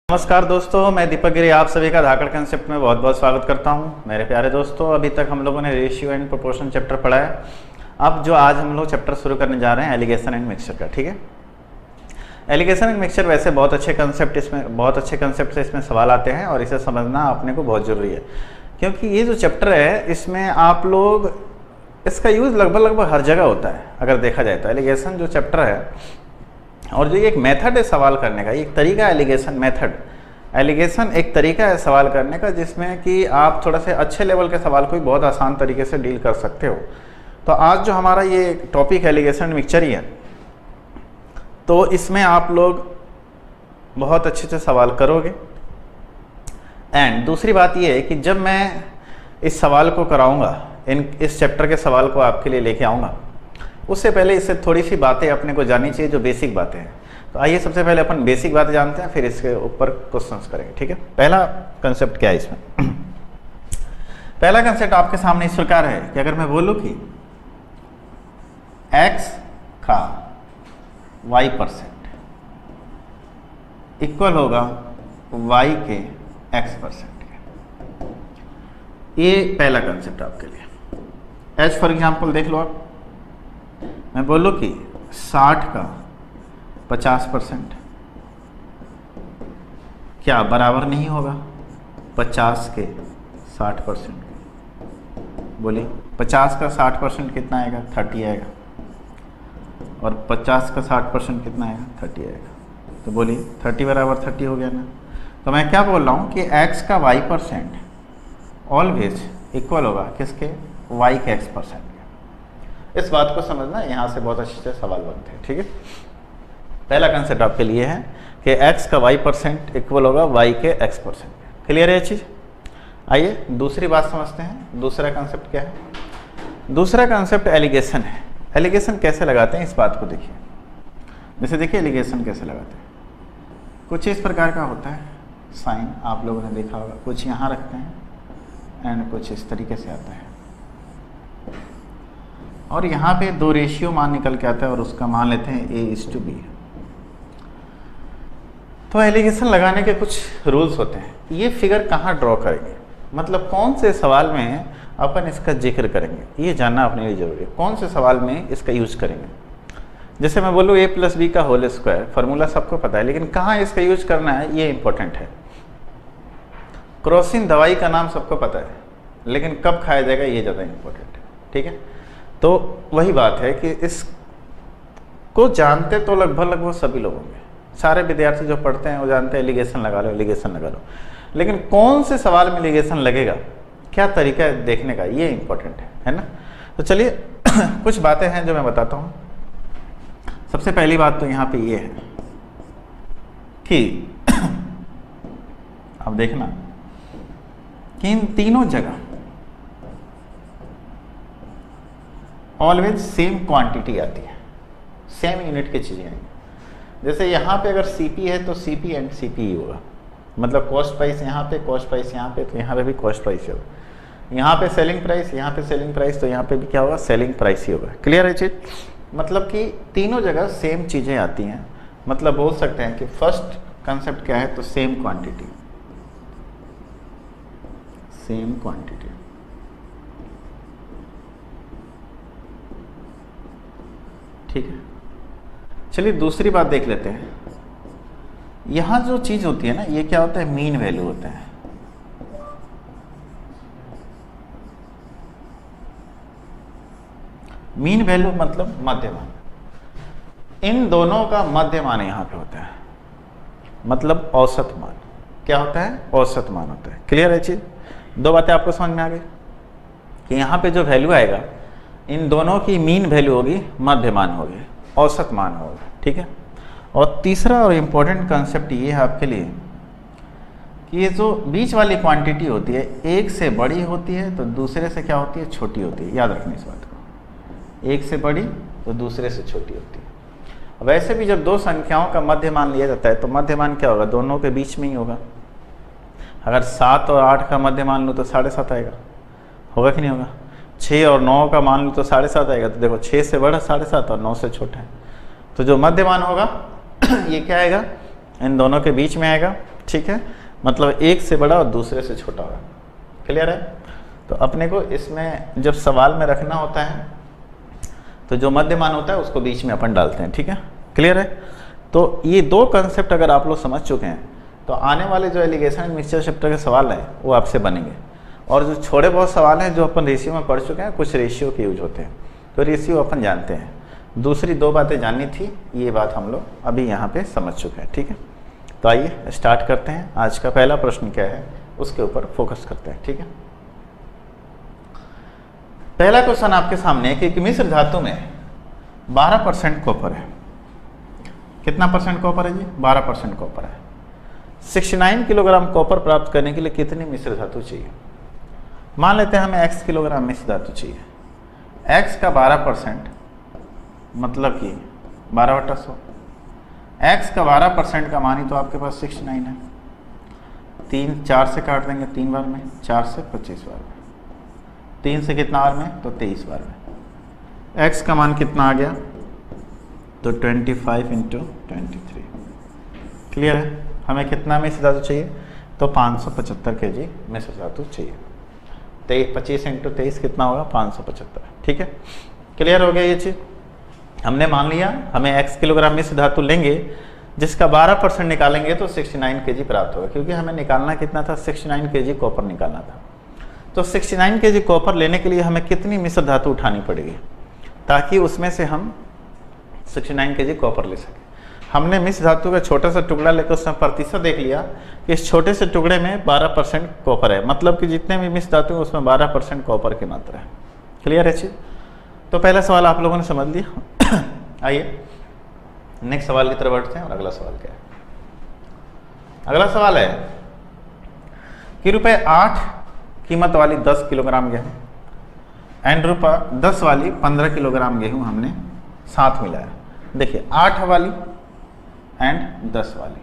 नमस्कार दोस्तों, मैं दीपक गिरी आप सभी का धाकड़ कंसेप्ट में बहुत बहुत स्वागत करता हूं। मेरे प्यारे दोस्तों, अभी तक हम लोगों ने रेशियो एंड प्रोपोर्शन चैप्टर पढ़ा है। अब जो आज हम लोग चैप्टर शुरू करने जा रहे हैं एलिगेशन एंड मिक्सचर का, ठीक है। एलिगेशन एंड मिक्सचर वैसे बहुत अच्छे कंसेप्ट से इसमें सवाल आते हैं और इसे समझना अपने को बहुत ज़रूरी है, क्योंकि ये जो चैप्टर है इसमें आप लोग इसका यूज़ लगभग हर जगह होता है। अगर देखा जाए तो एलिगेशन जो चैप्टर है और जो एक मेथड है सवाल करने का, एक तरीका है एलिगेशन एक तरीका है सवाल करने का, जिसमें कि आप थोड़ा से अच्छे लेवल के सवाल को भी बहुत आसान तरीके से डील कर सकते हो। तो आज जो हमारा ये टॉपिक एलिगेशन मिक्सचर ही है, तो इसमें आप लोग बहुत अच्छे से सवाल करोगे। एंड दूसरी बात ये है कि जब मैं इस सवाल को कराऊंगा, इस चैप्टर के सवाल को आपके लिए लेके आऊँगा, उससे पहले इससे थोड़ी सी बातें अपने को जाननी चाहिए जो बेसिक बातें हैं। तो आइए सबसे पहले अपन बेसिक बातें जानते हैं, फिर इसके ऊपर क्वेश्चंस करेंगे, ठीक है। पहला कंसेप्ट क्या है इसमें? पहला कंसेप्ट आपके सामने इस प्रकार है कि अगर मैं बोलूं कि x का y% इक्वल होगा y के x%, ये पहला कंसेप्ट आपके लिए। एज फॉर एग्जाम्पल देख लो आप, मैं बोलूँ कि 60 का 50% क्या बराबर नहीं होगा 50 के 60%? बोलिए, 50 का 60% कितना आएगा? 30 आएगा। और 50 का 60% कितना आएगा? 30 आएगा। तो बोलिए 30 बराबर 30 हो गया ना। तो मैं क्या बोल रहा हूँ कि x का y% ऑलवेज इक्वल होगा किसके? y के x%। इस बात को समझना, यहाँ से बहुत अच्छे से सवाल बनते हैं, ठीक है। पहला कंसेप्ट आपके लिए है कि x का y% इक्वल होगा y के x%। क्लियर है ये चीज़? आइए दूसरी बात समझते हैं। दूसरा कंसेप्ट क्या है? दूसरा कंसेप्ट एलिगेशन है। एलिगेशन कैसे लगाते हैं इस बात को देखिए। जैसे देखिए एलिगेशन कैसे लगाते हैं, कुछ इस प्रकार का होता है साइन, आप लोगों ने देखा होगा। कुछ यहाँ रखते हैं एंड कुछ इस तरीके से आता है, और यहाँ पे दो रेशियो मान निकल के आता है और उसका मान लेते हैं A:B। तो एलिगेशन लगाने के कुछ रूल्स होते हैं। ये फिगर कहाँ ड्रॉ करेंगे, मतलब कौन से सवाल में अपन इसका जिक्र करेंगे, ये जानना अपने लिए जरूरी है। कौन से सवाल में इसका यूज करेंगे? जैसे मैं बोलूँ A+B का होल स्क्वायर, फार्मूला सबको पता है, लेकिन कहाँ इसका यूज करना है ये इंपॉर्टेंट है। क्रोसिन दवाई का नाम सबको पता है, लेकिन कब खाया जाएगा ये ज़्यादा इंपॉर्टेंट है, ठीक है। तो वही बात है कि इसको जानते तो लगभग सभी लोग होंगे। सारे विद्यार्थी जो पढ़ते हैं वो जानते हैं एलिगेशन लगा लो, एलिगेशन लगा लो, लेकिन कौन से सवाल में एलिगेशन लगेगा, क्या तरीका है देखने का, ये इंपॉर्टेंट है ना। तो चलिए कुछ बातें हैं जो मैं बताता हूँ। सबसे पहली बात तो यहाँ पे ये है कि अब देखना कि इन तीनों जगह ऑलवेज सेम क्वांटिटी आती है, सेम यूनिट की चीज़ें आएंगी। जैसे यहाँ पे अगर CP है तो CP एंड CP ही होगा, मतलब कॉस्ट प्राइस यहाँ पे, कॉस्ट प्राइस यहाँ पे, तो यहाँ पे भी कॉस्ट प्राइस होगा। यहाँ पे सेलिंग प्राइस, यहाँ पे सेलिंग प्राइस, तो यहाँ पे भी क्या होगा? सेलिंग प्राइस ही होगा। क्लियर है चीज़? मतलब कि तीनों जगह सेम चीज़ें आती हैं। मतलब बोल सकते हैं कि फर्स्ट कंसेप्ट क्या है, तो सेम क्वान्टिटी, सेम क्वान्टिटी। ठीक है, चलिए दूसरी बात देख लेते हैं। यहाँ जो चीज़ होती है ना, ये क्या होता है? मीन वैल्यू होता है। मीन वैल्यू मतलब मध्यमान। इन दोनों का मध्यमान यहाँ पे होता है, मतलब औसत मान। क्या होता है? औसत मान होता है। क्लियर है चीज़? दो बातें आपको समझ में आ गई कि यहाँ पे जो वैल्यू आएगा, इन दोनों की मीन वैल्यू होगी, मध्यमान होगी, औसत मान होगा, ठीक है। और तीसरा और इम्पोर्टेंट कंसेप्ट ये है आपके लिए कि ये जो बीच वाली क्वांटिटी होती है, एक से बड़ी होती है तो दूसरे से क्या होती है? छोटी होती है। याद रखना इस बात को, एक से बड़ी तो दूसरे से छोटी होती है। वैसे भी जब दो संख्याओं का मध्यमान लिया जाता है तो मध्यमान क्या होगा? दोनों के बीच में ही होगा। अगर 7 और 8 का मध्यमान लूँ तो 7.5 आएगा, होगा कि नहीं होगा? 6 और 9 का मान लूँ तो 7.5 आएगा। तो देखो 6 से बड़ा 7.5 और 9 से छोटा है, तो जो मध्यमान होगा ये क्या आएगा? इन दोनों के बीच में आएगा ठीक है, मतलब एक से बड़ा और दूसरे से छोटा होगा। क्लियर है? तो अपने को इसमें जब सवाल में रखना होता है तो जो मध्यमान होता है उसको बीच में अपन डालते हैं। ठीक है, क्लियर है? तो ये दो कंसेप्ट अगर आप लोग समझ चुके हैं तो आने वाले जो एलिगेशन एंड मिक्सचर चैप्टर के सवाल हैं वो आपसे बनेंगे। और जो थोड़े बहुत सवाल हैं जो अपन रेशियो में पढ़ चुके हैं, कुछ रेशियो के यूज होते हैं, तो रेशियो अपन जानते हैं। दूसरी दो बातें जाननी थी, ये बात हम लोग अभी यहाँ पे समझ चुके हैं। ठीक है, तो आइए स्टार्ट करते हैं। आज का पहला प्रश्न क्या है उसके ऊपर फोकस करते हैं। ठीक है, पहला क्वेश्चन आपके सामने है कि मिश्र धातु में 12% कॉपर है। कितना परसेंट कॉपर है जी? 12% कॉपर है। 69 किलोग्राम कॉपर प्राप्त करने के लिए कितनी मिश्र धातु चाहिए? मान लेते हैं हमें x किलोग्राम मिश्र धातु चाहिए। x का 12% मतलब कि 12/100। x का 12% का मान ही तो आपके पास 69 है। 4 से काट देंगे 3 बार में, 4 से 25 बार में, 3 से कितना बार में? तो 23 बार में। x का मान कितना आ गया? तो 25 × 23। क्लियर है? हमें कितना मिश्र धातु चाहिए? तो 575 kg मिश्र धातु चाहिए। 25 × 23 कितना होगा? 575। ठीक है, क्लियर हो गया ये चीज़? हमने मान लिया हमें x किलोग्राम मिश्र धातु लेंगे जिसका 12% निकालेंगे तो 69 kg प्राप्त होगा, क्योंकि हमें निकालना कितना था? 69 kg कॉपर निकालना था। तो 69 kg कॉपर लेने के लिए हमें कितनी मिश्र धातु उठानी पड़ेगी ताकि उसमें से हम 69 kg कॉपर ले सकें? हमने मिश्र धातु का छोटा सा टुकड़ा लेकर उसमें प्रतिशत देख लिया कि इस छोटे से टुकड़े में 12% कॉपर है, मतलब कि जितने भी मिश्र धातु है उसमें 12% कॉपर की मात्रा है। क्लियर है चीज? तो पहला सवाल आप लोगों ने समझ लिया। आइए नेक्स्ट सवाल की तरफ बढ़ते हैं। और अगला सवाल क्या है? अगला सवाल है कि ₹8 कीमत वाली 10 किलोग्राम गेहूँ एंड ₹10 वाली 15 किलोग्राम गेहूँ हमने साथ मिलाया। देखिए 8 वाली एंड 10 वाली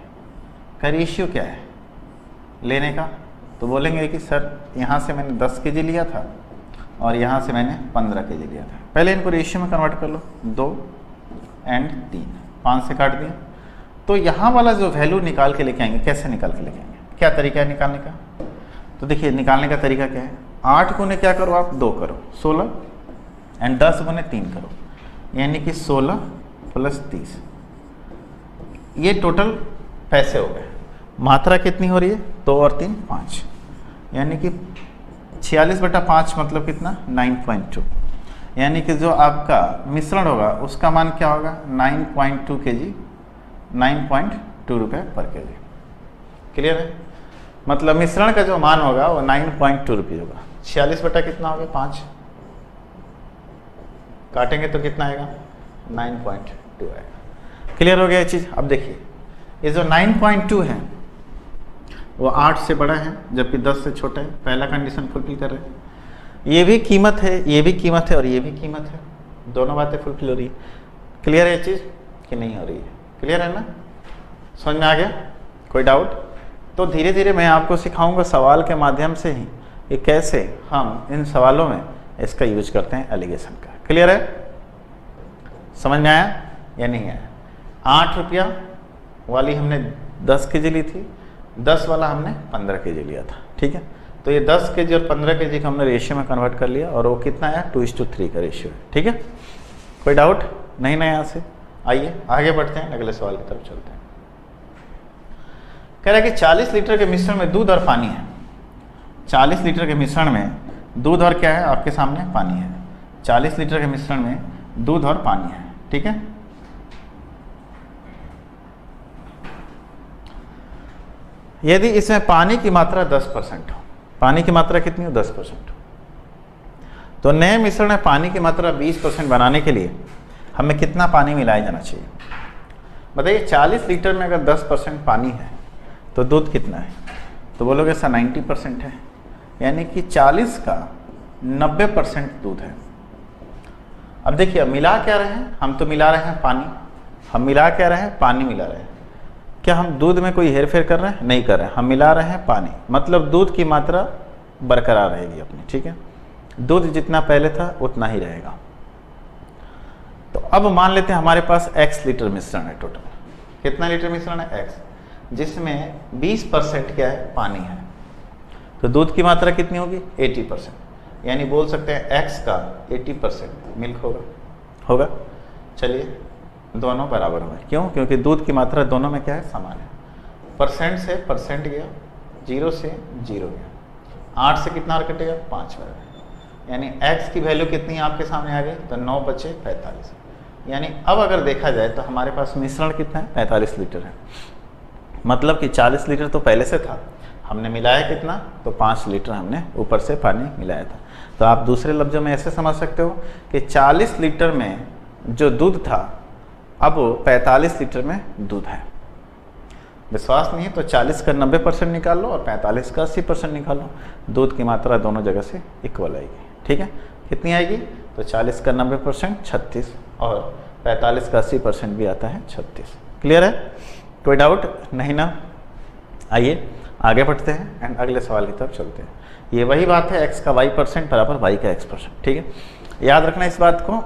का रेशियो क्या है लेने का? तो बोलेंगे कि सर यहाँ से मैंने 10 kg लिया था और यहाँ से मैंने 15 kg लिया था। पहले इनको रेशियो में कन्वर्ट कर लो। 2 एंड 3, 5 से काट दिया। तो यहाँ वाला जो वैल्यू निकाल के लेके आएंगे, कैसे निकाल के लेके आएंगे? क्या तरीका है निकालने का? तो देखिए निकालने का तरीका क्या है? 8 गुने क्या करो आप? 2 करो, 16 एंड 10 गुने 3 करो, यानी कि 16 + 30। ये टोटल पैसे हो गए। मात्रा कितनी हो रही है? 2 और 3 5, यानी कि 46/5 मतलब कितना? 9.2। यानी कि जो आपका मिश्रण होगा उसका मान क्या होगा? 9.2 kg, 9.2 रुपये पर kg। क्लियर है? मतलब मिश्रण का जो मान होगा वो 9.2 रुपये होगा। 46 बटा कितना होगा? 5 काटेंगे तो कितना आएगा? 9.2 आएगा। क्लियर हो गया ये चीज़? अब देखिए ये जो 9.2 है वो 8 से बड़ा है जबकि 10 से छोटा है। पहला कंडीशन फुलफिल कर रहे हैं। ये भी कीमत है, ये भी कीमत है और ये भी कीमत है। दोनों बातें फुलफिल हो रही है। क्लियर है ये चीज़ कि नहीं हो रही है? क्लियर है ना? समझ में आ गया? कोई डाउट? तो धीरे धीरे मैं आपको सिखाऊंगा सवाल के माध्यम से ही कि कैसे हम इन सवालों में इसका यूज करते हैं एलिगेशन का। क्लियर है? समझ में आया या नहीं आया? 8 रुपया वाली हमने 10 kg ली थी, 10 वाला हमने 15 kg लिया था। ठीक है, तो ये 10 kg और 15 kg का हमने रेशियो में कन्वर्ट कर लिया और वो कितना आया? 2:3 का रेशियो है। ठीक है, कोई डाउट नहीं ना यहाँ से? आइए आगे बढ़ते हैं, अगले सवाल की तरफ चलते हैं। कह रहा है कि 40 लीटर के मिश्रण में दूध और पानी है। 40 लीटर के मिश्रण में दूध और क्या है? आपके सामने पानी है। 40 लीटर के मिश्रण में दूध और पानी है। ठीक है, यदि इसमें पानी की मात्रा 10% हो, पानी की मात्रा कितनी हो? 10%। तो नए मिश्रण में पानी की मात्रा 20% बनाने के लिए हमें कितना पानी मिलाया जाना चाहिए? बताइए 40 लीटर में अगर 10% पानी है तो दूध कितना है? तो बोलोगे सर 90% है, यानी कि 40 का 90% दूध है। अब देखिए अब मिला क्या रहे हैं? हम तो मिला रहे हैं पानी। हम मिला क्या रहे हैं? पानी मिला रहे हैं। क्या हम दूध में कोई हेरफेर कर रहे हैं? नहीं कर रहे हैं। हम मिला रहे हैं पानी, मतलब दूध की मात्रा बरकरार रहेगी अपनी। ठीक है, दूध जितना पहले था उतना ही रहेगा। तो अब मान लेते हैं हमारे पास x लीटर मिश्रण है। टोटल कितना लीटर मिश्रण है? x। जिसमें 20% क्या है, पानी है। तो दूध की मात्रा कितनी होगी, 80%, यानी बोल सकते हैं x का 80% मिल्क होगा। चलिए दोनों बराबर हुए, क्यों? क्योंकि दूध की मात्रा दोनों में क्या है, समान है। परसेंट से परसेंट गया, 0 से 0 गया, 8 से कितना कटेगा, 5 बराबर, यानी x की वैल्यू कितनी आपके सामने आ गई, तो 9 बचे 45। यानी अब अगर देखा जाए तो हमारे पास मिश्रण कितना है, 45 लीटर है। मतलब कि 40 लीटर तो पहले से था, हमने मिलाया कितना, तो 5 लीटर हमने ऊपर से पानी मिलाया था। तो आप दूसरे लफ्ज़ों में ऐसे समझ सकते हो कि 40 लीटर में जो दूध था अब 45 लीटर में दूध है। विश्वास नहीं है तो 40 का 90% निकाल लो और 45 का 80% निकाल लो, दूध की मात्रा दोनों जगह से इक्वल आएगी। ठीक है, कितनी आएगी, तो 40 का 90% 36 और 45 का 80% भी आता है 36। क्लियर है, कोई डाउट नहीं ना? आइए आगे बढ़ते हैं एंड अगले सवाल की तरफ चलते हैं। ये वही बात है, x का y% बराबर y का x%। ठीक है, याद रखना इस बात को।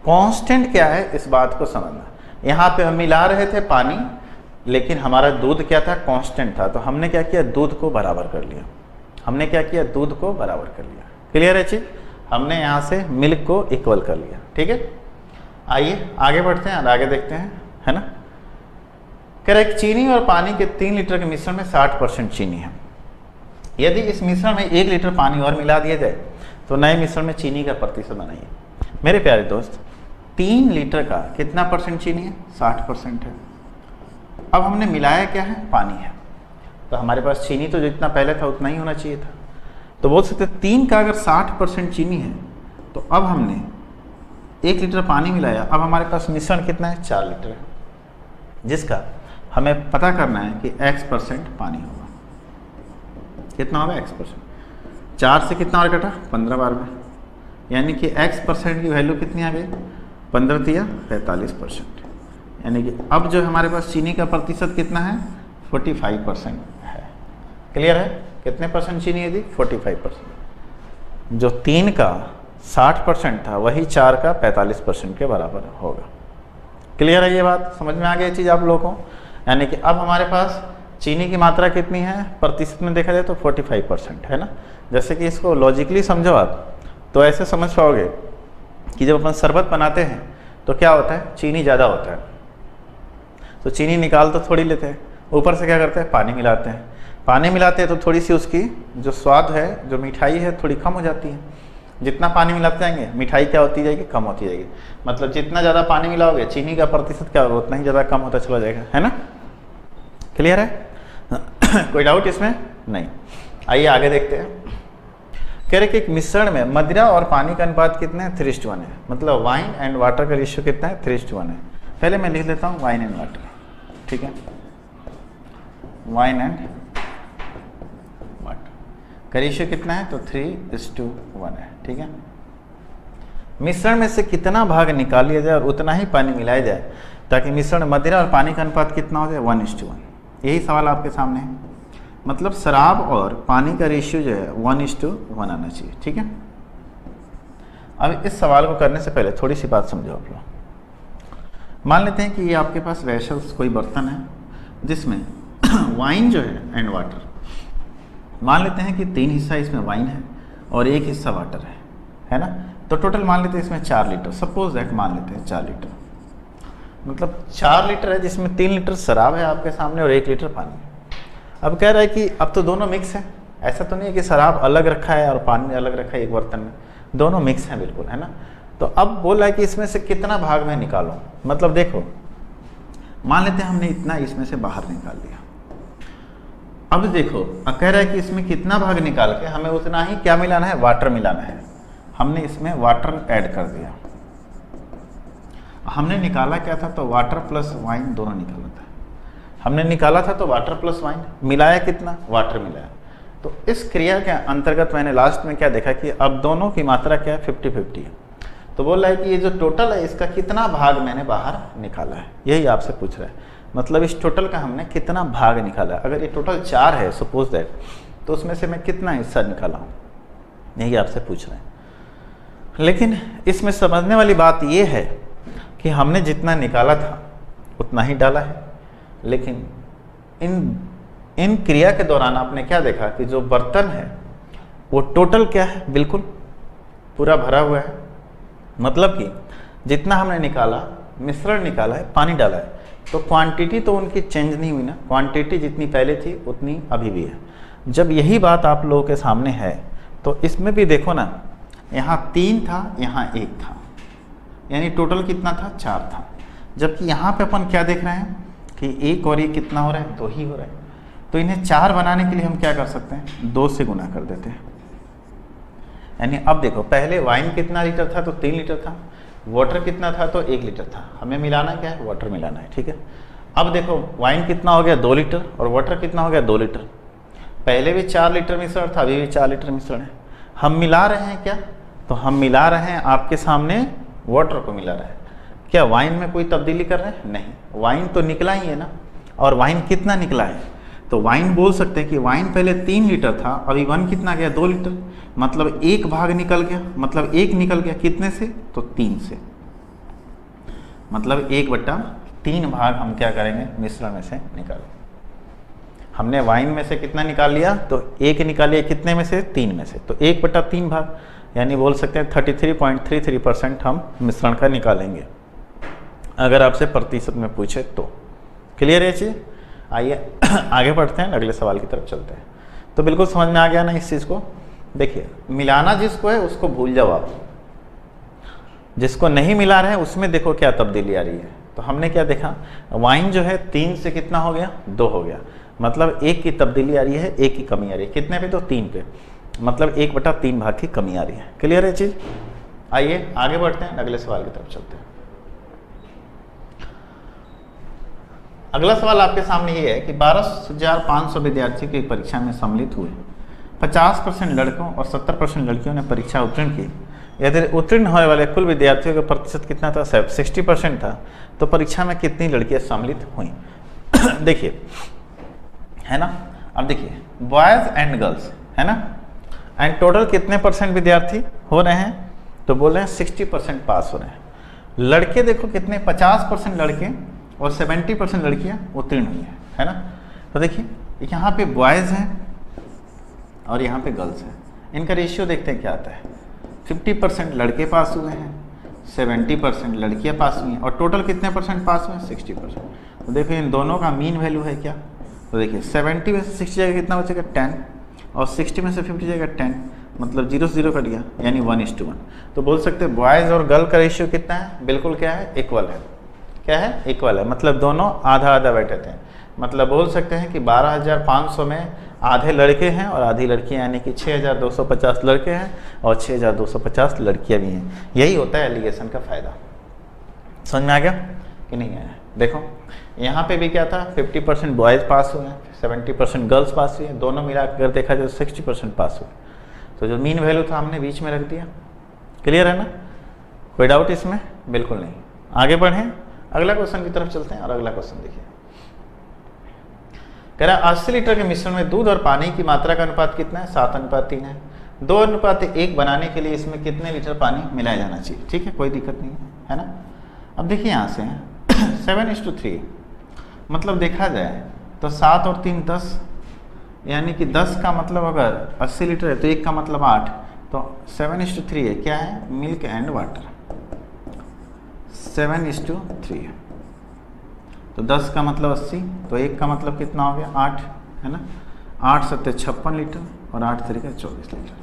कांस्टेंट क्या है इस बात को समझना। यहाँ पे हम मिला रहे थे पानी, लेकिन हमारा दूध क्या था, कांस्टेंट था, तो हमने क्या किया, दूध को बराबर कर लिया। हमने क्या किया, दूध को बराबर कर लिया। क्लियर है चीज, हमने यहाँ से मिल्क को इक्वल कर लिया। ठीक है, आइए आगे बढ़ते हैं और आगे देखते हैं, है ना। कह रहे चीनी और पानी के 3 लीटर के मिश्रण में 60% चीनी है। यदि इस मिश्रण में 1 लीटर पानी और मिला दिया जाए तो नए मिश्रण में चीनी का प्रतिशत बनाइए। मेरे प्यारे दोस्त, 3 लीटर का कितना परसेंट चीनी है, 60% है। अब हमने मिलाया क्या है, पानी है, तो हमारे पास चीनी तो जितना पहले था उतना ही होना चाहिए था। तो बोल सकते 3 का अगर 60% चीनी है तो अब हमने 1 लीटर पानी मिलाया, अब हमारे पास मिश्रण कितना है, 4 लीटर है, जिसका हमें पता करना है कि x% पानी होगा। कितना होगा, x%। 4 से कितना और कटा, 15 बार में, यानी कि x% की वैल्यू कितनी आ गई, 15 तिया 45%। यानी कि अब जो हमारे पास चीनी का प्रतिशत कितना है, 45% है। क्लियर है, कितने परसेंट चीनी है जी, 45%। जो 3 का 60% था वही 4 का 45% के बराबर होगा। क्लियर है ये बात, समझ में आ गई चीज़ आप लोगों को। यानी कि अब हमारे पास चीनी की मात्रा कितनी है, प्रतिशत में देखा जाए तो 45% है ना। जैसे कि इसको लॉजिकली समझो आप तो ऐसे समझ पाओगे कि जब अपन शरबत बनाते हैं तो क्या होता है, चीनी ज़्यादा होता है, तो चीनी निकाल तो थोड़ी लेते हैं, ऊपर से क्या करते हैं, पानी मिलाते हैं। पानी मिलाते हैं तो थोड़ी सी उसकी जो स्वाद है, जो मिठाई है, थोड़ी कम हो जाती है। जितना पानी मिलाते जाएंगे मिठाई क्या होती जाएगी, कम होती जाएगी। मतलब जितना ज़्यादा पानी मिलाओगे चीनी का प्रतिशत क्या होगा, उतना ही ज़्यादा कम होता चला जाएगा, है ना। क्लियर है, कोई डाउट इसमें नहीं। आइए आगे देखते हैं। कह रहे कि एक मिश्रण में मदिरा और पानी का अनुपात कितना है, 3:1 है। मतलब वाइन एंड वाटर का रेशियो कितना है, 3:1 है। पहले मैं लिख लेता हूँ वाइन एंड वाटर। ठीक है, वाइन एंड वाटर का रेशियो कितना है, तो 3:1 है। ठीक है, मिश्रण में से कितना भाग निकाल लिया जाए और उतना ही पानी मिलाया जाए ताकि मिश्रण मदिरा और पानी का अनुपात कितना हो जाए, 1:1। यही सवाल आपके सामने है। मतलब शराब और पानी का रेशियो जो है 1:1 आना चाहिए। ठीक है, अब इस सवाल को करने से पहले थोड़ी सी बात समझो आप लोग। मान लेते हैं कि ये आपके पास वेसल्स कोई बर्तन है जिसमें वाइन जो है एंड वाटर, मान लेते हैं कि 3 हिस्सा इसमें वाइन है और 1 हिस्सा वाटर है ना। तो टोटल मान लेते हैं इसमें 4 लीटर, सपोज दैट मान लेते हैं 4 लीटर। मतलब 4 लीटर है जिसमें 3 लीटर शराब है आपके सामने और 1 लीटर पानी। अब कह रहा है कि अब तो दोनों मिक्स है, ऐसा तो नहीं है कि शराब अलग रखा है और पानी अलग रखा है एक बर्तन में, दोनों मिक्स हैं बिल्कुल, है ना। तो अब बोल रहा है कि इसमें से कितना भाग में निकालो। मतलब देखो, मान लेते हैं हमने इतना इसमें से बाहर निकाल दिया। अब देखो, अब कह रहा है कि इसमें कितना भाग निकाल के हमें उतना ही क्या मिलाना है, वाटर मिलाना है। हमने इसमें वाटर ऐड कर दिया। हमने निकाला क्या था, तो वाटर प्लस वाइन दोनों निकाला था। हमने निकाला था तो वाटर प्लस वाइन, मिलाया कितना, वाटर मिलाया। तो इस क्रिया के अंतर्गत मैंने लास्ट में क्या देखा कि अब दोनों की मात्रा क्या है, 50-50 है। तो बोल रहा है कि ये जो टोटल है इसका कितना भाग मैंने बाहर निकाला है, यही आपसे पूछ रहा है। मतलब इस टोटल का हमने कितना भाग निकाला है। अगर ये टोटल 4 है सपोज दैट, तो उसमें से मैं कितना हिस्सा निकाला हूँ, यही आपसे पूछ रहे हैं। लेकिन इसमें समझने वाली बात ये है कि हमने जितना निकाला था उतना ही डाला है, लेकिन इन क्रिया के दौरान आपने क्या देखा कि जो बर्तन है वो टोटल क्या है, बिल्कुल पूरा भरा हुआ है। मतलब कि जितना हमने निकाला, मिश्रण निकाला है, पानी डाला है, तो क्वांटिटी तो उनकी चेंज नहीं हुई ना, क्वांटिटी जितनी पहले थी उतनी अभी भी है। जब यही बात आप लोगों के सामने है तो इसमें भी देखो ना, यहाँ 3 था, यहाँ 1 था, यानी टोटल कितना था, 4 था। जबकि यहाँ पे अपन क्या देख रहे हैं कि 1 और 1 कितना हो रहा है, 2 ही हो रहा है। तो इन्हें 4 बनाने के लिए हम क्या कर सकते हैं, 2 से गुना कर देते हैं। यानी अब देखो, पहले वाइन कितना लीटर था, तो 3 लीटर था, वाटर कितना था, तो 1 लीटर था। हमें मिलाना क्या है, वाटर मिलाना है, ठीक है। अब देखो वाइन कितना हो गया, 2 लीटर, और वाटर कितना हो गया, 2 लीटर। पहले भी 4 लीटर मिश्रण था, अभी भी 4 लीटर मिश्रण है। हम मिला रहे हैं क्या, तो हम मिला रहे हैं आपके सामने वाटर को मिला रहे हैं। क्या वाइन में कोई तब्दीली कर रहे हैं, नहीं, वाइन तो निकला ही है ना। और वाइन कितना निकला है, तो वाइन बोल सकते हैं कि वाइन पहले 3 लीटर था, अभी 1 कितना गया, 2 लीटर। मतलब 1 भाग निकल गया, मतलब 1 निकल गया कितने से, तो 3 से। मतलब 1/3 भाग हम क्या करेंगे, मिश्रण में से निकालेंगे। हमने वाइन में से कितना निकाल लिया, तो 1 निकाल लिया, कितने में से, 3 में से। तो 1/3 भाग, यानी बोल सकते हैं 33.33% हम मिश्रण का निकालेंगे, अगर आपसे प्रतिशत में पूछे तो। क्लियर है चीज़। आइए आगे बढ़ते हैं, अगले सवाल की तरफ चलते हैं। तो बिल्कुल समझ में आ गया ना इस चीज़ को। देखिए, मिलाना जिसको है उसको भूल जाओ आप, जिसको नहीं मिला रहे हैं उसमें देखो क्या तब्दीली आ रही है। तो हमने क्या देखा, वाइन जो है 3 से कितना हो गया, 2 हो गया। मतलब 1 की तब्दीली आ रही है, 1 की कमी आ रही है। कितने पे, तो 3 पे। मतलब 1/3 भाग की कमी आ रही है। क्लियर है चीज़। आइए आगे बढ़ते हैं, अगले सवाल की तरफ चलते हैं। अगला सवाल आपके सामने ये है कि 12,500 विद्यार्थी की परीक्षा में सम्मिलित हुए। 50% लड़कों और 70% लड़कियों ने परीक्षा उत्तीर्ण की। यदि उत्तीर्ण होने वाले कुल विद्यार्थियों का प्रतिशत कितना था, 60% था, तो परीक्षा में कितनी लड़कियां सम्मिलित हुई। देखिए, है ना। अब देखिए, बॉयज एंड गर्ल्स, है ना, एंड टोटल कितने परसेंट विद्यार्थी हो रहे हैं, तो बोल रहे हैं 60% पास हो रहे हैं। लड़के देखो कितने, 50% लड़के और 70% लड़कियां उत्तीर्ण हुई हैं, है ना। तो देखिए, यहाँ पे बॉयज़ हैं और यहाँ पे गर्ल्स हैं। इनका रेशियो देखते हैं क्या आता है। 50% लड़के पास हुए हैं, 70% लड़कियाँ पास हुई हैं, और टोटल कितने परसेंट पास हुए हैं, 60%। तो देखो इन दोनों का मीन वैल्यू है क्या, तो देखिए 70 में से 60 जाएगा कितना बचेगा, 10, और 60 में से 50 जाएगा 10, मतलब 0 से 0 कट गया, यानी 1:1। तो बोल सकते हैं बॉयज़ और गर्ल का रेशियो कितना है, बिल्कुल क्या है, इक्वल है। क्या है, इक्वल है। मतलब दोनों आधा आधा बैठे थे। मतलब बोल सकते हैं कि 12,500 में आधे लड़के हैं और आधी लड़कियां, यानी कि 6,250 लड़के हैं और 6,250 लड़कियां भी हैं। यही होता है एलिगेशन का फ़ायदा। समझ में आ गया कि नहीं आया। देखो यहाँ पे भी क्या था, 50% बॉयज़ पास हुए हैं, 70% गर्ल्स पास हुई हैं, दोनों मिला कर देखा जाए तो 60% पास हुए। तो जो मीन वैल्यू था हमने बीच में रख दिया। क्लियर है ना, कोई डाउट इसमें, बिल्कुल नहीं। आगे बढ़ें, अगला क्वेश्चन की तरफ चलते हैं। और अगला क्वेश्चन देखिए, कह रहा है 80 लीटर के मिश्रण में दूध और पानी की मात्रा का अनुपात कितना है, 7:3 है। 2:1 बनाने के लिए इसमें कितने लीटर पानी मिलाया जाना चाहिए। ठीक है, कोई दिक्कत नहीं है ना। अब देखिए यहाँ से 7:3, मतलब देखा जाए तो 7 और 3 10, यानी कि 10 का मतलब अगर 80 लीटर है तो 1 का मतलब 8, तो 7:3 है। क्या है, मिल्क एंड वाटर, 7:3 है। तो 10 का मतलब 80, तो 1 का मतलब कितना हो गया, 8, है ना। 8 7 56 लीटर और 8 3 24 लीटर।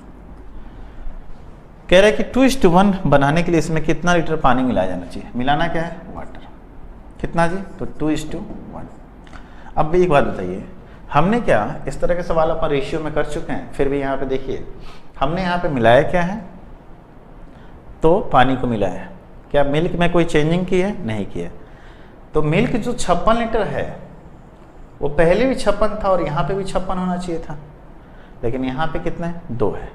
कह रहा है कि 2:1 बनाने के लिए इसमें कितना लीटर पानी मिलाया जाना चाहिए। मिलाना क्या है, वाटर। कितना जी, तो 2:1। अब भी एक बात बताइए, हमने क्या इस तरह के सवाल अपन रेशियो में कर चुके हैं, फिर भी यहाँ पे देखिए हमने यहाँ पे मिलाया क्या है, तो पानी को मिलाया है। क्या मिल्क में कोई चेंजिंग की है, नहीं की है। तो मिल्क जो 56 लीटर है वो पहले भी 56 था और यहाँ पे भी 56 होना चाहिए था, लेकिन यहाँ पे कितना है, 2 है।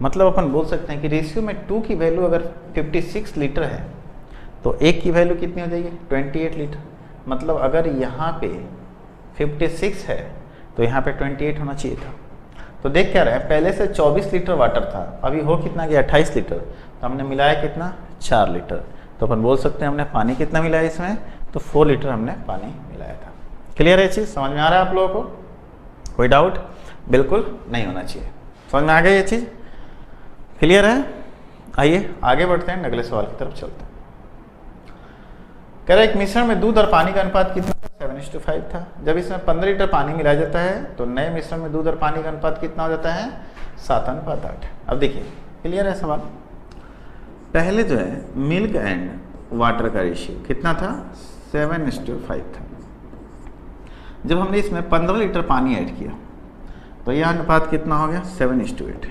मतलब अपन बोल सकते हैं कि रेशियो में 2 की वैल्यू अगर 56 लीटर है तो 1 की वैल्यू कितनी हो जाएगी, 28 लीटर। मतलब अगर यहाँ पे 56 है तो यहाँ पे 28 होना चाहिए था। तो देख क्या रहा है, पहले से 24 लीटर वाटर था, अभी हो कितना गया, 28 लीटर। तो हमने मिलाया कितना, 4 लीटर। तो अपन बोल सकते हैं हमने पानी कितना मिलाया इसमें, तो 4 लीटर हमने पानी मिलाया था। क्लियर है चीज़, समझ में आ रहा है आप लोगों को? कोई डाउट बिल्कुल नहीं होना चाहिए। समझ में आ गई ये चीज़? क्लियर है? आइए आगे बढ़ते हैं, अगले सवाल की तरफ चलते हैं। कह रहा है एक मिश्रण में दूध और पानी का अनुपात कितना था? 7:5 था। जब इसमें 15 लीटर पानी मिलाया जाता है तो नए मिश्रण में दूध और पानी का अनुपात कितना हो जाता है? 7:8। अब देखिए क्लियर है सवाल। पहले जो है मिल्क एंड वाटर का रेशियो कितना था? 7:5 था। जब हमने इसमें 15 लीटर पानी ऐड किया तो यह अनुपात कितना हो गया? 7:8।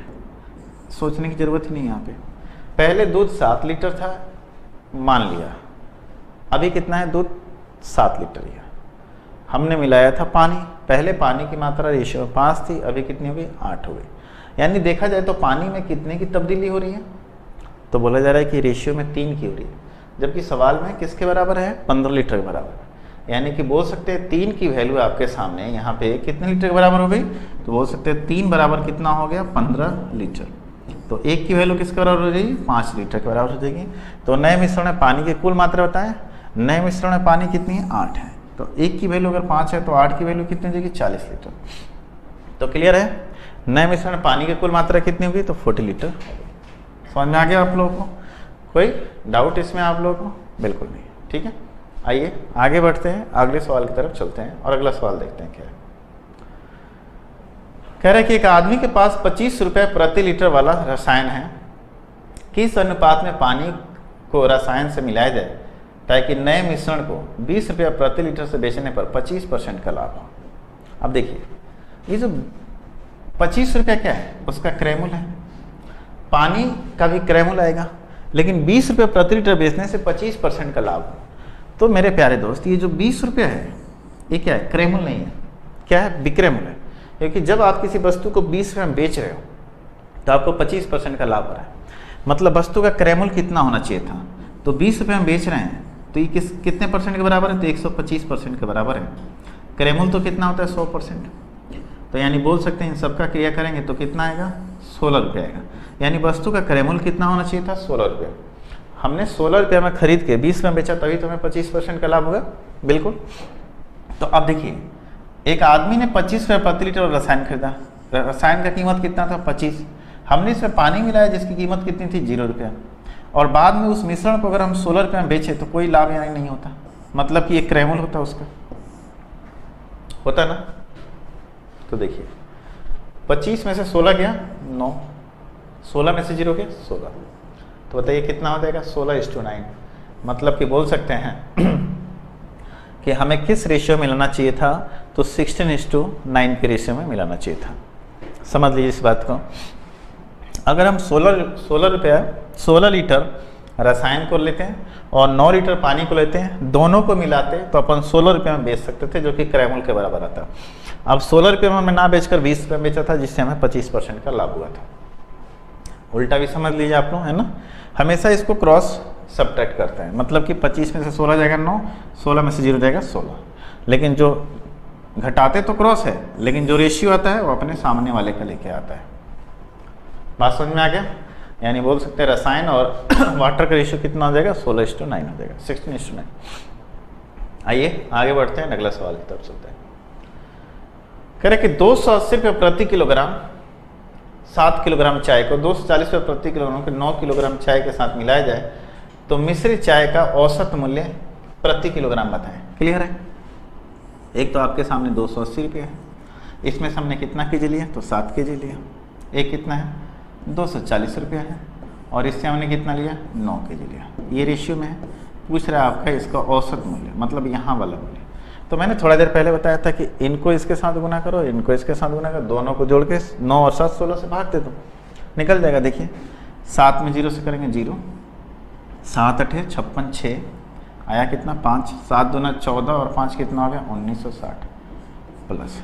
सोचने की जरूरत ही नहीं यहाँ पे। पहले दूध 7 लीटर था मान लिया, अभी कितना है दूध? 7 लीटर है। हमने मिलाया था पानी, पहले पानी की मात्रा रेशियो 5 थी, अभी कितनी हो गई? 8 हो गई। यानी देखा जाए तो पानी में कितने की तब्दीली हो रही है? तो बोला जा रहा है कि रेशियो में 3 की हो रही है, जबकि सवाल में किसके बराबर है? 15 लीटर के बराबर। यानी कि बोल सकते हैं 3 की वैल्यू आपके सामने यहाँ पे कितने लीटर के बराबर हो गई? तो बोल सकते हैं 3 बराबर कितना हो गया? 15 लीटर। तो 1 की वैल्यू किसके बराबर हो जाएगी? 5 लीटर के बराबर हो जाएगी। तो नए मिश्रण में पानी की कुल मात्रा बताएं। नए मिश्रण में पानी कितनी है? 8 है। तो 1 की वैल्यू अगर 5 है तो 8 की वैल्यू कितनी हो जाएगी? 40 लीटर। तो क्लियर है? नए मिश्रण में पानी की कुल मात्रा कितनी होगी? तो 40 लीटर। समझ में आ गया आप लोगों को? कोई डाउट इसमें आप लोगों को? बिल्कुल नहीं। ठीक है, आइए आगे बढ़ते हैं, अगले सवाल की तरफ चलते हैं और अगला सवाल देखते हैं क्या है। कह रहा है कि एक आदमी के पास 25 रुपये प्रति लीटर वाला रसायन है, किस अनुपात में पानी को रसायन से मिलाया जाए ताकि नए मिश्रण को 20 रुपये प्रति लीटर से बेचने पर 25% का लाभ हो? अब देखिए ये जो 25 रुपये क्या है? उसका क्रयमूल है। पानी का भी क्रयमूल आएगा, लेकिन 20 रुपये प्रति लीटर बेचने से 25% का लाभ हो। तो मेरे प्यारे दोस्त ये जो 20 रुपये है ये क्या है? क्रयमूल नहीं है। क्या है? विक्रयमूल है। क्योंकि जब आप किसी वस्तु को 20 रुपये में बेच रहे हो तो आपको 25% का लाभ हो रहा है। मतलब वस्तु का क्रयमूल कितना होना चाहिए था? तो 20 रुपये में बेच रहे हैं तो ये कितने परसेंट के बराबर है? तो 125% के बराबर है। क्रयमूल तो कितना होता है? 100%। तो यानी बोल सकते हैं इन सबका क्रिया करेंगे तो कितना आएगा? 16 रुपये आएगा। यानी वस्तु का क्रयमूल कितना होना चाहिए था? 16 रुपये। हमने 16 रुपये में खरीद के 20 में बेचा, तभी तो हमें 25% का लाभ होगा। बिल्कुल। तो अब देखिए एक आदमी ने 25 रुपये प्रति लीटर रसायन खरीदा। रसायन का कीमत कितना था? 25। हमने इसमें पानी मिलाया जिसकी कीमत कितनी थी? 0 रुपये। और बाद में उस मिश्रण को अगर हम 16 रुपये में बेचे तो कोई लाभ यहाँ नहीं होता। मतलब कि एक क्रयमूल होता उसका, होता ना? तो देखिए 25 में से 16 गया 9, 16 में से 0 गया 16। तो बताइए कितना हो जाएगा? 16:9। मतलब कि बोल सकते हैं कि हमें किस रेशियो में मिलाना चाहिए था? तो 16:9 के रेशियो में मिलाना चाहिए था। समझ लीजिए इस बात को। अगर हम 16 लीटर रसायन को लेते हैं और 9 लीटर पानी को लेते हैं, दोनों को मिलाते तो अपन 16 रुपये में बेच सकते थे, जो कि क्रयमूल के बराबर आता। अब 16 रुपये में हमने ना बेचकर 20 रुपये में बेचा था, जिससे हमें 25% का लाभ हुआ था। उल्टा भी समझ लीजिए आप लोग, है ना? हमेशा इसको क्रॉस सब्ट्रैक्ट करते हैं। मतलब कि 25 में से 16 जाएगा 9, 16 में से 0 जाएगा 16। लेकिन जो घटाते तो क्रॉस है, लेकिन जो रेशियो आता है वो अपने सामने वाले का लेके आता है। बात समझ में आ गया? यानी बोल सकते हैं रसायन और वाटर का रेशियो कितना हो जाएगा? 16:9 हो जाएगा, 16:9। आइए आगे बढ़ते हैं, अगला सवाल की तरफ चलते हैं। कह रहे कि 280 रुपये प्रति किलोग्राम 7 किलोग्राम चाय को 240 रुपये प्रति किलोग्राम के 9 किलोग्राम चाय के साथ मिलाया जाए तो मिश्रित चाय का औसत मूल्य प्रति किलोग्राम बताएं। क्लियर है? एक तो आपके सामने 280 रुपये है, इसमें से हमने कितना केजी लिया? तो 7 केजी लिया। एक कितना है? 240 रुपये है, और इससे हमने कितना लिया? 9 केजी लिया। ये रेशियो में है। पूछ रहा है आपका इसका औसत मूल्य, मतलब यहाँ वाला मूल्य। तो मैंने थोड़ा देर पहले बताया था कि इनको इसके साथ गुना करो, इनको इसके साथ गुना करो, दोनों को जोड़ के 9 और 7 16 से भाग दे दो, निकल जाएगा। देखिए 7 में 0 से करेंगे 0, 7 8 56, 6 आया कितना? 5, 7 दूना 14 और 5 कितना हो गया? 1960 प्लस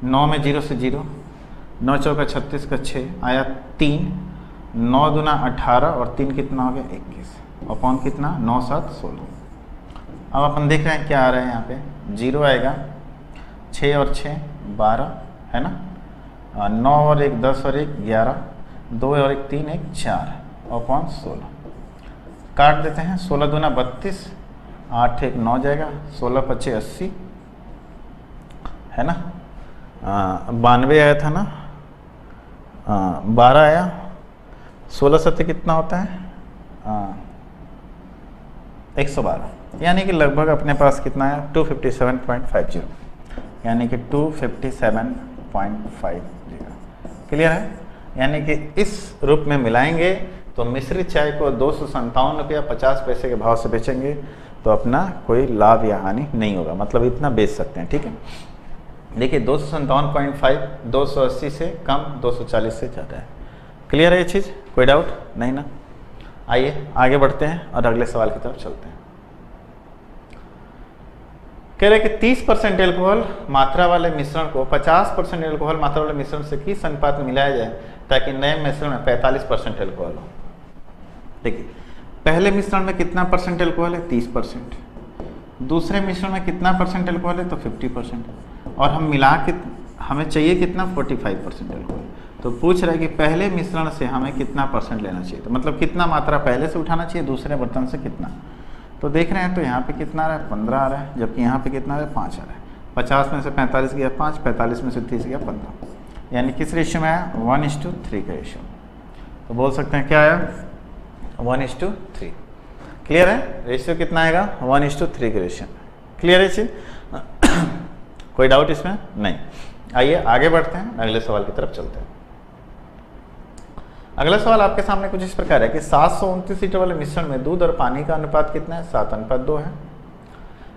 9 में 0 से 0, 9 चौका 36 का 6 आया 3, 9 दूना 18 और 3 कितना हो गया? 21 और पौन कितना? 9 7 16। अब अपन देख रहे हैं क्या आ रहा है यहाँ पे? 0 आएगा, 6 और 6 12 है ना, 9 और 1 10 और 1 11, 2 और 1 3 1 4 और पौन 16। काट देते हैं। 16 दूना 32, 8 1 9 जाएगा, 16 25 80 है ना, 92 आया था ना, 12 आया, 16 सत्य कितना होता है, 112, यानी कि लगभग अपने पास कितना है 257.50, यानी कि 257.50। क्लियर है, यानी कि इस रूप में मिलाएंगे तो मिश्रित चाय को 257 रुपया 50 पैसे के भाव से बेचेंगे तो अपना कोई लाभ या हानि नहीं होगा, मतलब इतना बेच सकते हैं। ठीक है, देखिए 257.5 280 से कम, 240 से ज़्यादा है। क्लियर है ये चीज़, कोई डाउट नहीं ना। आइए आगे बढ़ते हैं और अगले सवाल की तरफ चलते हैं। कह रहे कि 30% एल्कोहल मात्रा वाले मिश्रण को 50% एल्कोहल मात्रा वाले मिश्रण से किस अनुपात में मिलाया जाए ताकि नए मिश्रण में 45% एल्कोहल हो। देखिए पहले मिश्रण में कितना परसेंट एल्कोहल है, 30%, दूसरे मिश्रण में कितना परसेंट एल्कोहल है तो 50%, और हम मिला के हमें चाहिए कितना 45% एल्कोहल। तो पूछ रहा है कि पहले मिश्रण से हमें कितना परसेंट लेना चाहिए, तो मतलब कितना मात्रा पहले से उठाना चाहिए, दूसरे बर्तन से कितना। तो देख रहे हैं तो यहाँ पे कितना आ रहा है 15 आ रहा है, जबकि यहाँ पे कितना आ रहा है 5 आ रहा है। 50 में से 45 गया 5, 45 में से 30 गया 15, यानी किस रेशियो में आया 1:3 का रेशियो। तो बोल सकते हैं क्या आया 1:3। क्लियर है, रेशियो कितना आएगा 1:3 के रेशियो। क्लियर है चीज, कोई डाउट इसमें नहीं। आइए आगे बढ़ते हैं, अगले सवाल की तरफ चलते हैं। अगला सवाल आपके सामने कुछ इस प्रकार है कि 729 लीटर वाले मिश्रण में दूध और पानी का अनुपात कितना है, 7:2 है।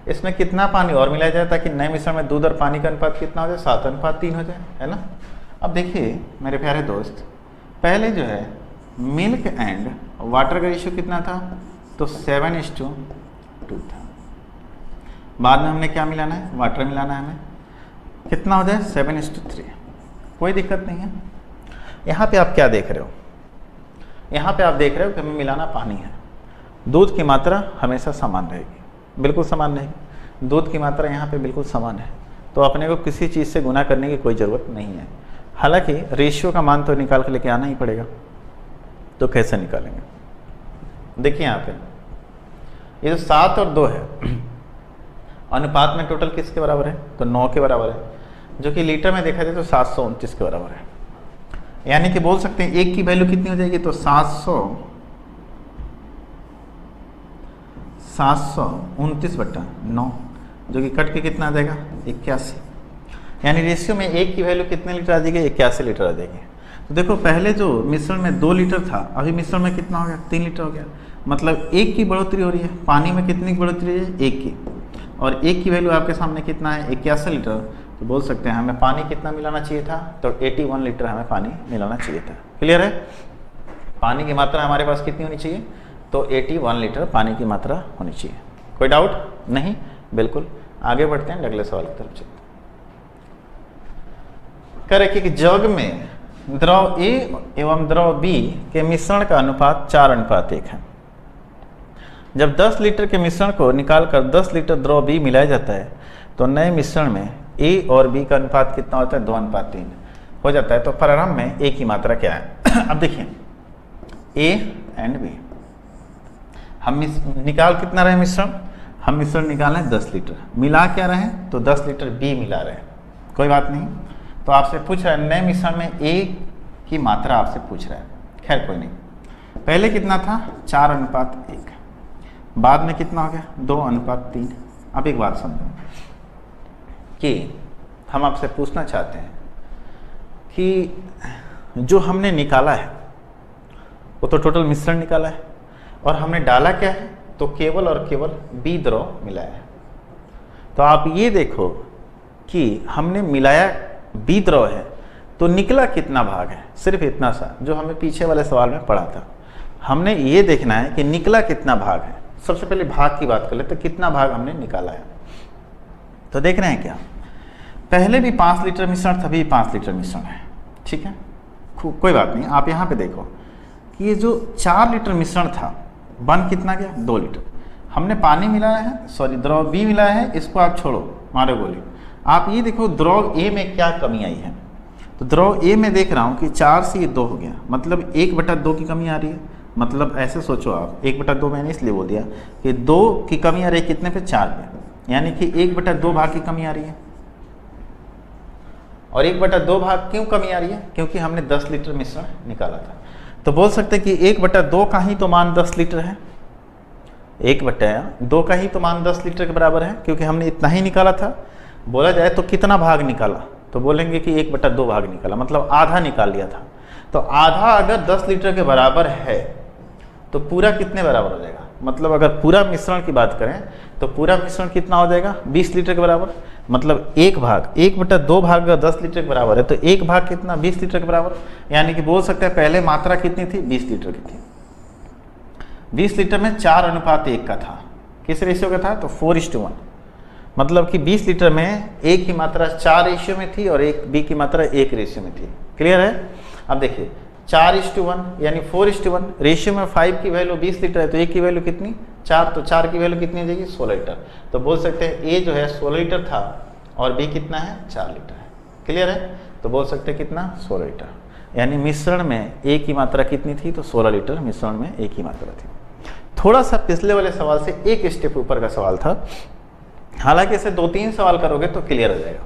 इसमें कितना पानी और मिलाया जाए ताकि नए मिश्रण में दूध और पानी का अनुपात कितना हो जाए, 7:3 हो जाए, है ना। अब देखिए मेरे प्यारे दोस्त, पहले जो है मिल्क एंड वाटर का रेशियो कितना था, तो 7:2 था। बाद में हमने क्या मिलाना है, वाटर मिलाना है, हमें कितना हो जाए 7:3, कोई दिक्कत नहीं है। यहाँ पे आप क्या देख रहे हो, यहाँ पे आप देख रहे हो कि हमें मिलाना पानी है। दूध की मात्रा हमेशा समान रहेगी, बिल्कुल समान रहेगी, दूध की मात्रा यहाँ पे बिल्कुल समान है, तो अपने को किसी चीज़ से गुना करने की कोई ज़रूरत नहीं है। हालांकि रेशियो का मान तो निकाल के लेके आना ही पड़ेगा, तो कैसे निकालेंगे। देखिए यहाँ पे ये जो 7 और 2 है अनुपात में टोटल किसके बराबर है, तो 9 के बराबर है, जो कि लीटर में देखा जाए तो 729 के बराबर है। यानी कि बोल सकते हैं एक की वैल्यू कितनी हो जाएगी, तो 729/9, जो कि कट के कितना आ जाएगा 81। यानी रेशियो में एक की वैल्यू कितने लीटर आ जाएगी, 81 लीटर आ जाएगी। तो देखो पहले जो मिश्रण में 2 लीटर था, अभी मिश्रण में कितना हो गया 3 लीटर हो गया, मतलब एक की बढ़ोतरी हो रही है। पानी में कितनी की बढ़ोतरी है, एक की, और एक की वैल्यू आपके सामने कितना है 81 लीटर। तो बोल सकते हैं हमें पानी कितना मिलाना चाहिए था, तो 81 लीटर हमें पानी मिलाना चाहिए था। क्लियर है, पानी की मात्रा हमारे पास कितनी होनी चाहिए, तो 81 लीटर पानी की मात्रा होनी चाहिए। कोई डाउट नहीं, बिल्कुल। आगे बढ़ते हैं, अगले सवाल की तरफ चलते हैं। कह रहे कि जग में द्रव ए एवं द्रव बी के मिश्रण का अनुपात 4:1 है। जब 10 लीटर के मिश्रण को निकालकर 10 लीटर द्रव बी मिलाया जाता है तो नए मिश्रण में ए और बी का अनुपात कितना होता है, 2:3 हो जाता है। तो प्रारंभ में ए की मात्रा क्या है। अब देखिए ए एंड बी हम निकाल कितना रहे मिश्रण, हम मिश्रण निकाल रहे हैं 10 लीटर, मिला क्या रहे हैं, तो 10 लीटर बी मिला रहे हैं। कोई बात नहीं, तो आपसे पूछ रहा है नए मिश्रण में ए की मात्रा आपसे पूछ रहा है। खैर कोई नहीं, पहले कितना था 4:1, बाद में कितना हो गया 2:3। अब एक बात समझो कि हम आपसे पूछना चाहते हैं कि जो हमने निकाला है वो तो टोटल मिश्रण निकाला है, और हमने डाला क्या है, तो केवल और केवल बी द्रव मिलाया है। तो आप ये देखो कि हमने मिलाया बी द्रव है, तो निकला कितना भाग है, सिर्फ इतना सा जो हमें पीछे वाले सवाल में पढ़ा था। हमने ये देखना है कि निकला कितना भाग है। सबसे पहले भाग की बात कर ले, तो कितना भाग हमने निकाला है। तो देख रहे हैं क्या, पहले भी 5 लीटर मिश्रण, तभी 5 लीटर मिश्रण है, ठीक है, कोई बात नहीं। आप यहाँ पे देखो कि ये जो 4 लीटर मिश्रण था बन कितना गया 2 लीटर। हमने पानी मिलाया है, सॉरी द्रव बी मिलाया है, इसको आप छोड़ो, मारो गोली। आप ये देखो द्रव ए में क्या कमी आई है, तो द्रव ए में देख रहा हूँ कि 4 से ये 2 हो गया, मतलब 1/2 की कमी आ रही है। मतलब ऐसे सोचो आप, 1/2 मैंने इसलिए बोल दिया कि 2 की कमी आ रही है कितने पे, 4 पे, यानी कि 1/2 भाग की कमी आ रही है। और 1/2 भाग क्यों कमी आ रही है? क्योंकि हमने 10 लीटर मिश्रण निकाला था। तो बोल सकते हैं कि 1/2 का ही तो मान 10 लीटर है, 1/2 का ही तो मान 10 लीटर के बराबर है, क्योंकि हमने इतना ही निकाला था। बोला जाए तो कितना भाग निकाला, तो बोलेंगे कि 1/2 भाग निकाला, मतलब आधा निकाल लिया था। तो आधा अगर 10 लीटर के बराबर है तो पूरा कितने बराबर हो जाएगा? मतलब अगर पूरा मिश्रण की बात करें तो पूरा मिश्रण कितना हो जाएगा? 20 लीटर के बराबर। मतलब 1/2 भाग अगर 10 लीटर के बराबर है तो 1 भाग कितना? 20 लीटर के बराबर। यानी कि बोल सकते हैं पहले मात्रा कितनी थी? 20 लीटर की थी। 20 लीटर में 4:1 का था। किस रेशियो का था? तो 4:1। मतलब कि 20 लीटर में A की मात्रा 4 रेशियो में थी और B की मात्रा 1 रेशियो में थी। क्लियर है? अब देखिए 4:1 यानी 4:1 रेशियो में 5 की वैल्यू 20 लीटर है तो A की वैल्यू कितनी? 4, तो 4 की वैल्यू कितनी हो जाएगी? 16 लीटर। तो बोल सकते हैं A जो है 16 लीटर था और B कितना है? 4 लीटर है। क्लियर है? तो बोल सकते हैं कितना? 16 लीटर। यानी मिश्रण में A की मात्रा कितनी थी? तो 16 लीटर मिश्रण में A की मात्रा थी। थोड़ा सा पिछले वाले सवाल से एक स्टेप ऊपर का सवाल था, हालांकि इसे 2-3 सवाल करोगे तो क्लियर हो जाएगा।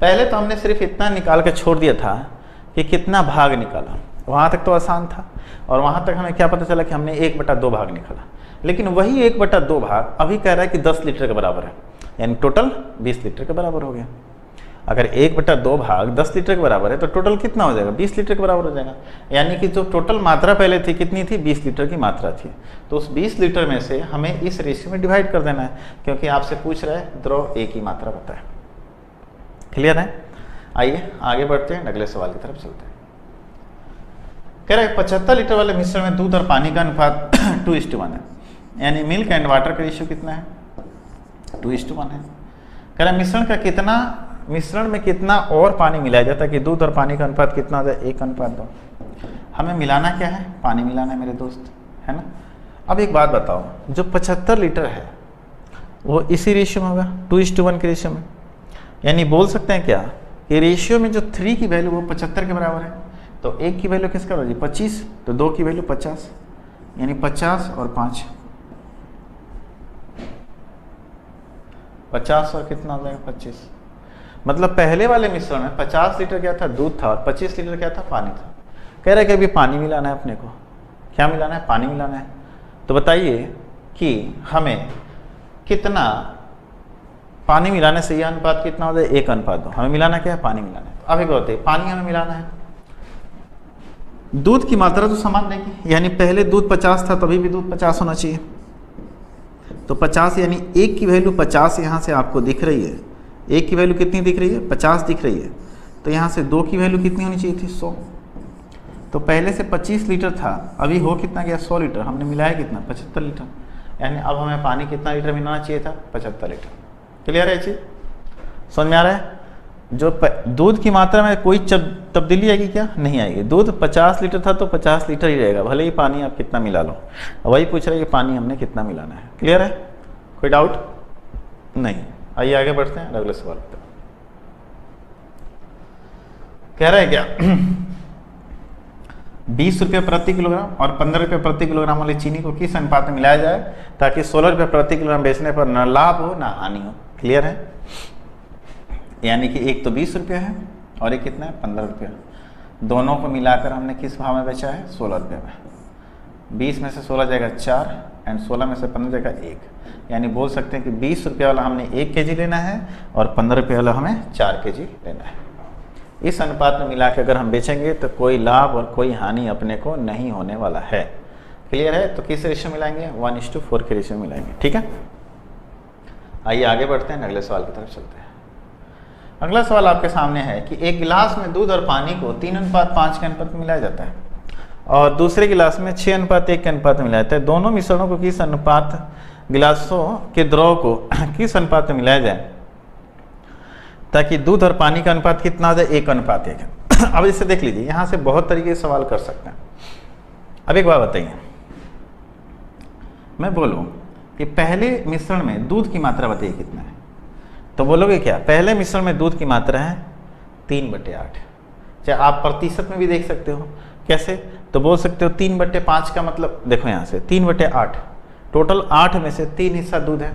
पहले तो हमने सिर्फ इतना निकाल के छोड़ दिया था कि कितना भाग निकाला, वहाँ तक तो आसान था, और वहाँ तक हमें क्या पता चला कि हमने 1/2 भाग निकाला। लेकिन वही 1/2 भाग अभी कह रहा है कि 10 लीटर के बराबर है, यानी टोटल 20 लीटर के बराबर हो गया। अगर 1/2 भाग 10 लीटर के बराबर है तो टोटल कितना हो जाएगा? 20 लीटर के बराबर हो जाएगा। यानी कि जो टोटल मात्रा पहले थी कितनी थी? 20 लीटर की मात्रा थी। तो उस 20 लीटर में से हमें इस रेशियो में डिवाइड कर देना है, क्योंकि आपसे पूछ रहा है द्रव A की मात्रा बताए। क्लियर है? आइए आगे बढ़ते हैं, अगले सवाल की तरफ चलते हैं। कह रहा है 75 लीटर वाले मिश्रण में दूध और पानी का अनुपात 2:1 है, यानी मिल्क एंड वाटर का रेशियो कितना है? 2:1 है। कह रहा है मिश्रण में कितना और पानी मिलाया जाता है कि दूध और पानी का अनुपात कितना हो जाए? 1:2। हमें मिलाना क्या है? पानी मिलाना है मेरे दोस्त, है ना। अब एक बात बताओ, जो 75 लीटर है वो इसी रेशियो में होगा, 2:1 के रेशियो में। यानी बोल सकते हैं क्या कि रेशियो में जो 3 की वैल्यू वो 75 के बराबर है, तो 1 की वैल्यू किसका बराबर? 25, तो 2 की वैल्यू 50, यानी 50 और 5, 50 और कितना हो जाएगा? 25। मतलब पहले वाले मिश्रण में 50 लीटर क्या था? दूध था, और 25 लीटर क्या था? पानी था। कह रहा है कि अभी पानी मिलाना है अपने को। क्या मिलाना है? पानी मिलाना है। तो बताइए कि हमें कितना पानी मिलाने से यह अनुपात कितना हो जाए? 1:2। हमें मिलाना क्या है? पानी मिलाना है। तो अब एक बात है, पानी हमें मिलाना है, दूध की मात्रा तो समान रहेगी, यानी पहले दूध 50 था तभी भी दूध 50 होना चाहिए। तो 50 यानी 1 की वैल्यू 50 यहाँ से आपको दिख रही है, 1 की वैल्यू कितनी दिख रही है? 50 दिख रही है। तो यहाँ से 2 की वैल्यू कितनी होनी चाहिए थी? 100। तो पहले से 25 लीटर था, अभी हो कितना गया? 100 लीटर। हमने मिलाया कितना? 75 लीटर। यानी अब हमें पानी कितना लीटर मिलाना चाहिए था? 75 लीटर। क्लियर है चीज? समझ में आ रहा है? जो दूध की मात्रा में कोई तब्दीली आएगी क्या? नहीं आएगी। दूध 50 लीटर था तो 50 लीटर ही रहेगा, भले ही पानी आप कितना मिला लो। वही पूछ रहे हैं कि पानी हमने कितना मिलाना है। क्लियर है? कोई डाउट नहीं? आइए आगे बढ़ते हैं अगले सवाल पर। कह रहा है क्या 20 रुपये प्रति किलोग्राम और 15 रुपये प्रति किलोग्राम वाली चीनी को किस अनुपात में मिलाया जाए ताकि 16 रुपये प्रति किलोग्राम बेचने पर न लाभ हो ना हानि हो? क्लियर है? यानी कि एक तो 20 रुपये है और एक कितना है? 15 रुपये। दोनों को मिलाकर हमने किस भाव में बेचा है? 16 रुपये में। 20 में से 16 जाएगा 4 एंड 16 में से 15 जाएगा 1, यानी बोल सकते हैं कि 20 रुपये वाला हमने 1 केजी लेना है और 15 रुपये वाला हमें 4 केजी लेना है। इस अनुपात में मिला के अगर हम बेचेंगे तो कोई लाभ और कोई हानि अपने को नहीं होने वाला है। क्लियर है? तो किस रेशियो मिलाएंगे? 1:4 के रेशियो मिलाएंगे। ठीक है, आइए आगे बढ़ते हैं, अगले सवाल की तरफ चलते हैं। अगला सवाल आपके सामने है कि एक गिलास में दूध और पानी को 3:5 के अनुपात में मिलाया जाता है और दूसरे गिलास में 6:1 के अनुपात में मिलाया जाता है। दोनों मिश्रणों को किस अनुपात गिलासों के द्रव को किस अनुपात में मिलाया जाए ताकि दूध और पानी का अनुपात कितना आ जाए? 1:1। अब इसे देख लीजिए, यहाँ से बहुत तरीके से सवाल कर सकते हैं। अब एक बात बताइए, मैं बोलूँ कि पहले मिश्रण में दूध की मात्रा बताइए कितना है, तो बोलोगे क्या? पहले मिश्रण में दूध की मात्रा है 3/8। चाहे आप प्रतिशत में भी देख सकते हो। कैसे? तो बोल सकते हो 3/5 का मतलब देखो यहाँ से 3/8, टोटल 8 में से 3 हिस्सा दूध है।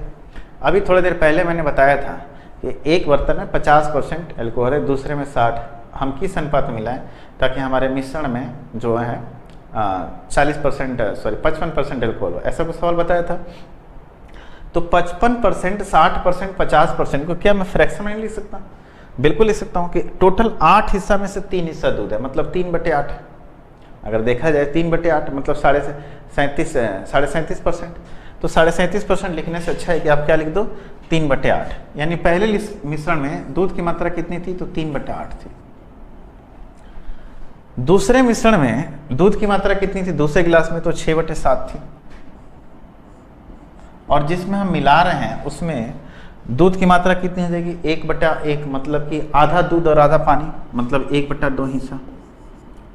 अभी थोड़ी देर पहले मैंने बताया था कि एक बर्तन में 50% एल्कोहल है, दूसरे में 60, हम किस अनुपात में मिलाएं ताकि हमारे मिश्रण में जो है 55% एल्कोहल हो। ऐसा कुछ सवाल बताया था। तो 55%, 60%, 50% को क्या मैं फ्रैक्शन में नहीं लिख सकता? बिल्कुल लिख सकता हूँ कि टोटल 8 हिस्सा में से 3 हिस्सा दूध है, मतलब 3/8। अगर देखा जाए 3/8 मतलब 37.5%। तो 37.5% लिखने से अच्छा है कि आप क्या लिख दो 3/8। यानी पहले मिश्रण में दूध की मात्रा कितनी थी? तो 3/8 थी। दूसरे मिश्रण में दूध की मात्रा कितनी थी? दूसरे गिलास में तो 6/7 थी। और जिसमें हम मिला रहे हैं उसमें दूध की मात्रा कितनी हो जाएगी? 1/1, मतलब कि आधा दूध और आधा पानी, मतलब 1/2 हिस्सा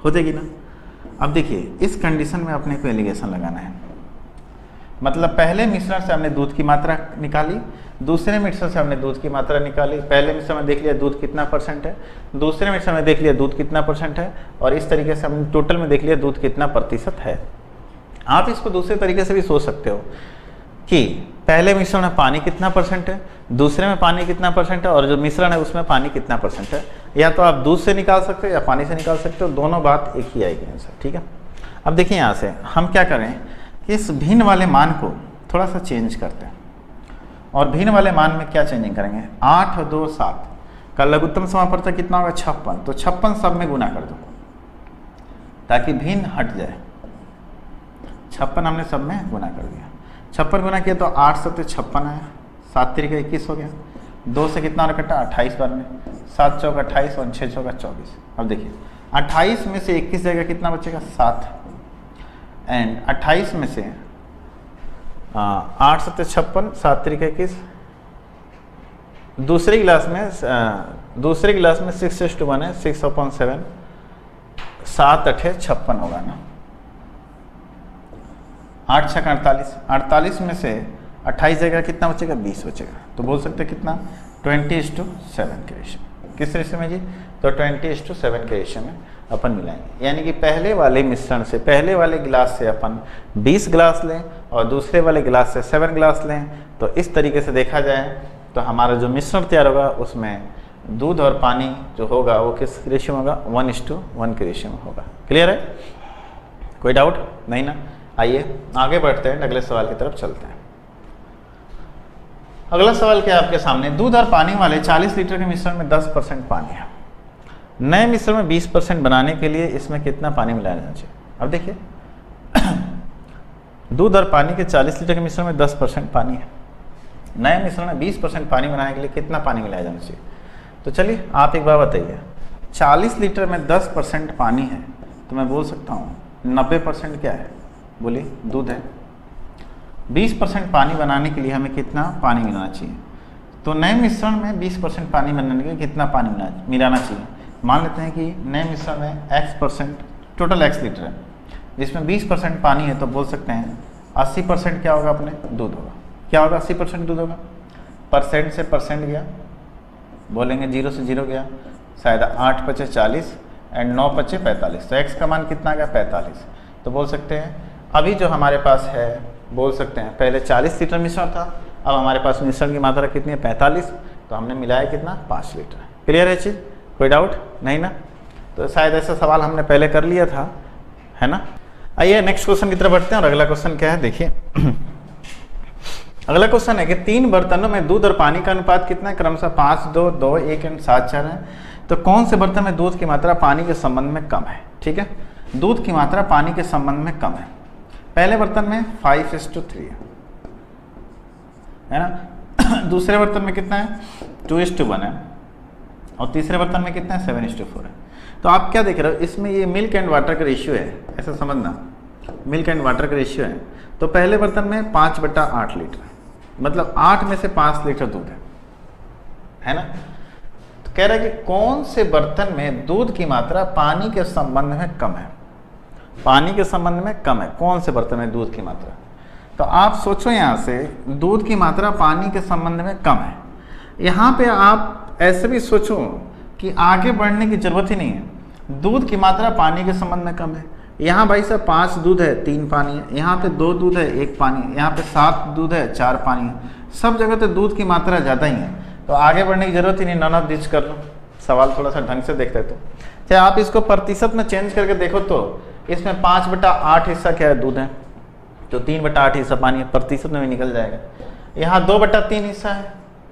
हो जाएगी ना। अब देखिए इस कंडीशन में अपने को एलिगेशन लगाना है। मतलब पहले मिश्रण से हमने दूध की मात्रा निकाली, दूसरे मिश्रण से हमने दूध की मात्रा निकाली। पहले मिश्रण में देख लिया दूध कितना % है, दूसरे मिश्रण में देख लिया दूध कितना % है, और इस तरीके से हमने टोटल में देख लिया दूध कितना प्रतिशत है। आप इसको दूसरे तरीके से भी सोच सकते हो कि पहले मिश्रण में पानी कितना % है, दूसरे में पानी कितना % है, और जो मिश्रण है उसमें पानी कितना % है। या तो आप दूध से निकाल सकते हो या पानी से निकाल सकते हो, दोनों बात एक ही आएगी आंसर। ठीक है, अब देखिए यहाँ से हम क्या करें कि इस भिन्न वाले मान को थोड़ा सा चेंज करते हैं। और भिन्न वाले मान में क्या चेंजिंग करेंगे? 8 और 2 7 का लघुत्तम समापवर्तक कितना होगा? 56। तो 56 सब में गुना कर दो ताकि भिन्न हट जाए। 56 हमने सब में गुना कर दिया। 56 गुना किया तो 8 7 56 आया, 7 3 21 हो गया। 2 से कितना कटा? 28 बार में, 7 चौक 28 और 6 चौक 24। अब देखिए 28 में से 21 जाएगा, कितना बचेगा? 7। एंड 28 में से 8 7 56, 7 3 21। दूसरे गिलास में 6:1 है, 6/7, 7 8 56 होगा ना। 8 6 48, 48 में से 28 जाएगा, कितना बचेगा? 20 बचेगा। तो बोल सकते हैं कितना? 20:7 के रेशियो। किस रेशियो में जी? तो 20:7 के रेशियो में अपन मिलाएंगे। यानी कि पहले वाले मिश्रण से, पहले वाले गिलास से अपन 20 गिलास लें और दूसरे वाले गिलास से 7 गिलास लें। तो इस तरीके से देखा जाए तो हमारा जो मिश्रण तैयार होगा उसमें दूध और पानी जो होगा वो किस रेशियो में होगा? 1:1 के रेशियो में होगा। क्लियर है? कोई डाउट नहीं ना? आइए आगे बढ़ते हैं, अगले सवाल की तरफ चलते हैं। अगला सवाल क्या है आपके सामने? दूध और पानी वाले 40 लीटर के मिश्रण में 10% पानी है। नए मिश्रण में 20% बनाने के लिए इसमें कितना पानी मिलाया जाना चाहिए? अब देखिए दूध और पानी के 40 लीटर के मिश्रण में 10% पानी है। नए मिश्रण में 20% पानी बनाने के लिए कितना पानी मिलाया जाना चाहिए? तो चलिए आप एक बार बताइए, 40 लीटर में 10% पानी है तो मैं बोल सकता हूँ 90% क्या है? बोलिए दूध है। 20% पानी बनाने के लिए हमें कितना पानी मिलाना चाहिए? तो नए मिश्रण में 20% पानी बनाने के लिए कितना पानी मिलाना चाहिए? मान लेते हैं कि नए मिश्रण में x%, टोटल x लीटर है, जिसमें 20% पानी है, तो बोल सकते हैं 80% क्या होगा? अपने दूध होगा। क्या होगा? 80% दूध होगा। परसेंट से परसेंट गया, बोलेंगे 0 से 0 गया, शायद 8 5 40 एंड 9 5 45। तो x का मान कितना आ गया? 45। तो बोल सकते हैं अभी जो हमारे पास है, बोल सकते हैं पहले 40 लीटर मिश्रण था, अब हमारे पास मिश्रण की मात्रा कितनी है? 45। तो हमने मिलाया कितना? 5 लीटर। क्लियर है चीज़? कोई डाउट नहीं ना? तो शायद ऐसा सवाल हमने पहले कर लिया था, है ना? आइए नेक्स्ट क्वेश्चन की तरफ बढ़ते हैं। और अगला क्वेश्चन क्या है देखिए अगला क्वेश्चन है कि 3 बर्तनों में दूध और पानी का अनुपात कितना है? क्रमशः 5 2 2 1 एंड 7 4 है। तो कौन से बर्तन में दूध की मात्रा पानी के संबंध में कम है? ठीक है, दूध की मात्रा पानी के संबंध में कम है। पहले बर्तन में 5:3 है ना। दूसरे बर्तन में कितना है? 2:1 है। और तीसरे बर्तन में कितना है? 7:4 है। तो आप क्या देख रहे हो? इसमें ये मिल्क एंड वाटर का रेशियो है, ऐसा समझना, मिल्क एंड वाटर का रेशियो है। तो पहले बर्तन में 5/8 लीटर, मतलब 8 में से 5 लीटर दूध है ना। तो कह रहा है कि कौन से बर्तन में दूध की मात्रा पानी के संबंध में कम है? पानी के संबंध में कम है, कौन से बर्तन में दूध की मात्रा? तो आप सोचो यहाँ से, दूध की मात्रा पानी के संबंध में कम है। यहाँ पे आप ऐसे भी सोचो कि आगे बढ़ने की जरूरत ही नहीं है, दूध की मात्रा पानी के संबंध में कम है। यहाँ भाई साहब 5 दूध है 3 पानी है, यहाँ पे 2 दूध है 1 पानी है, यहाँ पे 7 दूध है 4 पानी है। सब जगह तो दूध की मात्रा ज़्यादा ही है, तो आगे बढ़ने की जरूरत ही नहीं, नन ऑफ दिस कर लो। सवाल थोड़ा सा ढंग से देखते तो चाहे आप इसको प्रतिशत में चेंज करके देखो तो इसमें 5/8 हिस्सा क्या है, दूध है, तो 3/8 हिस्सा पानी है, प्रतिशत में भी निकल जाएगा। यहाँ 2/3 हिस्सा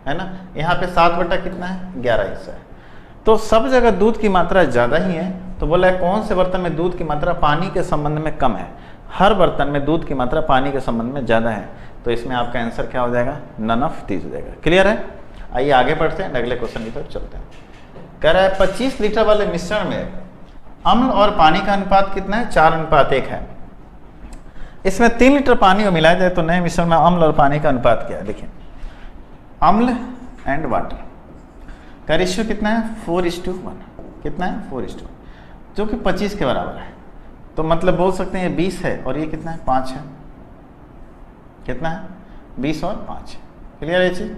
है ना, यहाँ पे 7 कितना है, 11 हिस्सा है। तो सब जगह दूध की मात्रा ज़्यादा ही है। तो बोला है कौन से बर्तन में दूध की मात्रा पानी के संबंध में कम है, हर बर्तन में दूध की मात्रा पानी के संबंध में ज़्यादा है। तो इसमें आपका आंसर क्या हो जाएगा, नन ऑफ दीज हो जाएगा। क्लियर है? आइए आगे बढ़ते हैं, अगले क्वेश्चन की तरफ चलते हैं। कह रहा है 25 लीटर वाले मिश्रण में अम्ल और पानी का अनुपात कितना है, 4:1 है। इसमें 3 लीटर पानी को मिलाया जाए तो नए मिश्रण में अम्ल और पानी का अनुपात क्या है। देखिए अम्ल एंड वाटर का रेशियो कितना है, 4:1। कितना है, 4:1, जो कि 25 के बराबर है। तो मतलब बोल सकते हैं ये 20 है और ये कितना है, 5 है। कितना है, 20 और 5। क्लियर है चीज?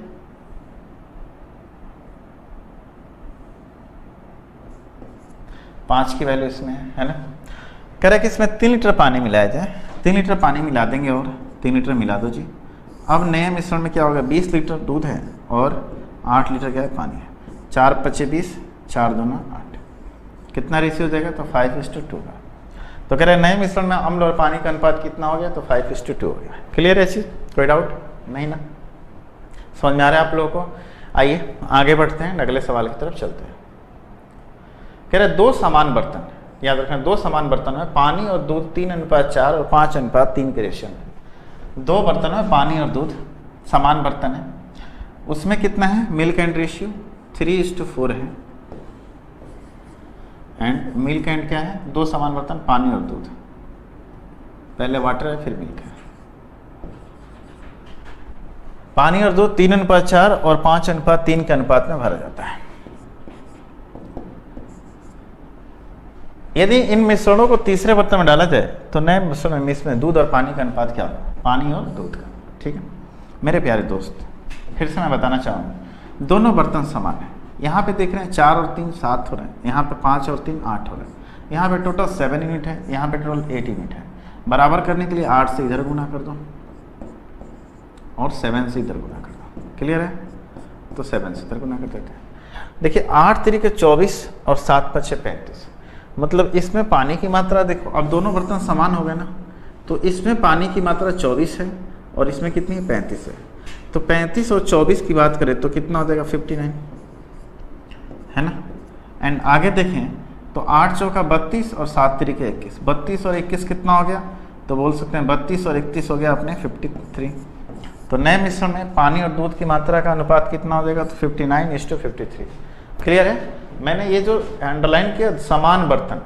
पाँच की वैल्यू इसमें है ना। कह रहा है कि इसमें 3 लीटर पानी मिलाया जाए, 3 लीटर पानी मिला देंगे और 3 लीटर मिला दो जी। अब नए मिश्रण में क्या होगा, 20 लीटर दूध है और 8 लीटर क्या है, पानी है। 4 × 5 = 20, 4 × 2 = 8। कितना रेशियो हो जाएगा, तो 5:2 का। तो कह रहे हैं नए मिश्रण में अम्ल और पानी का अनुपात कितना हो गया, तो 5:2 हो गया। क्लियर है चीज, कोई डाउट नहीं ना, समझ में आ रहा है आप लोगों को? आइए आगे बढ़ते हैं, अगले सवाल की तरफ चलते हैं। कह रहे 2 समान बर्तन, याद रखना 2 समान बर्तन में पानी और दूध 3:4 और 5:3 के रेशियो में। 2 बर्तनों में पानी और दूध समान बर्तन है, उसमें कितना है, मिल्क एंड रेशियो 3:4 है। एंड मिल्क एंड क्या है, 2 समान बर्तन पानी और दूध, पहले वाटर है फिर मिल्क है। पानी और दूध 3:4 और 5:3 के अनुपात में भरा जाता है। यदि इन मिश्रणों को तीसरे बर्तन में डाला जाए तो नए मिश्रण में इसमें दूध और पानी का अनुपात क्या होगा, पानी और दूध का। ठीक है मेरे प्यारे दोस्त, फिर से मैं बताना चाहूँगा, दोनों बर्तन समान है। यहाँ पे देख रहे हैं 4 और 3 7 हो रहे हैं, यहाँ पे 5 और 3 8 हो रहे हैं, यहाँ पे टोटल 7 यूनिट है, यहाँ पे टोटल 8 यूनिट है। बराबर करने के लिए 8 से इधर गुना कर दो और 7 से इधर गुना कर दो। क्लियर है? तो 7 से इधर गुना कर देते हैं। देखिए 8 × 24 और 7 × 5 = 35। मतलब इसमें पानी की मात्रा देखो, अब दोनों बर्तन समान हो गए ना, तो इसमें पानी की मात्रा 24 है और इसमें कितनी है, 35 है। तो 35 और 24 की बात करें तो कितना हो जाएगा, 59 है ना। एंड आगे देखें तो 8 × 4 = 32 और 7 × 3 = 21। 32 और 21 कितना हो गया, तो बोल सकते हैं 32 और 31 हो गया अपने 53। तो नए मिश्रण में पानी और दूध की मात्रा का अनुपात कितना हो जाएगा, तो 59:53। क्लियर है? मैंने ये जो अंडरलाइन किया, समान बर्तन,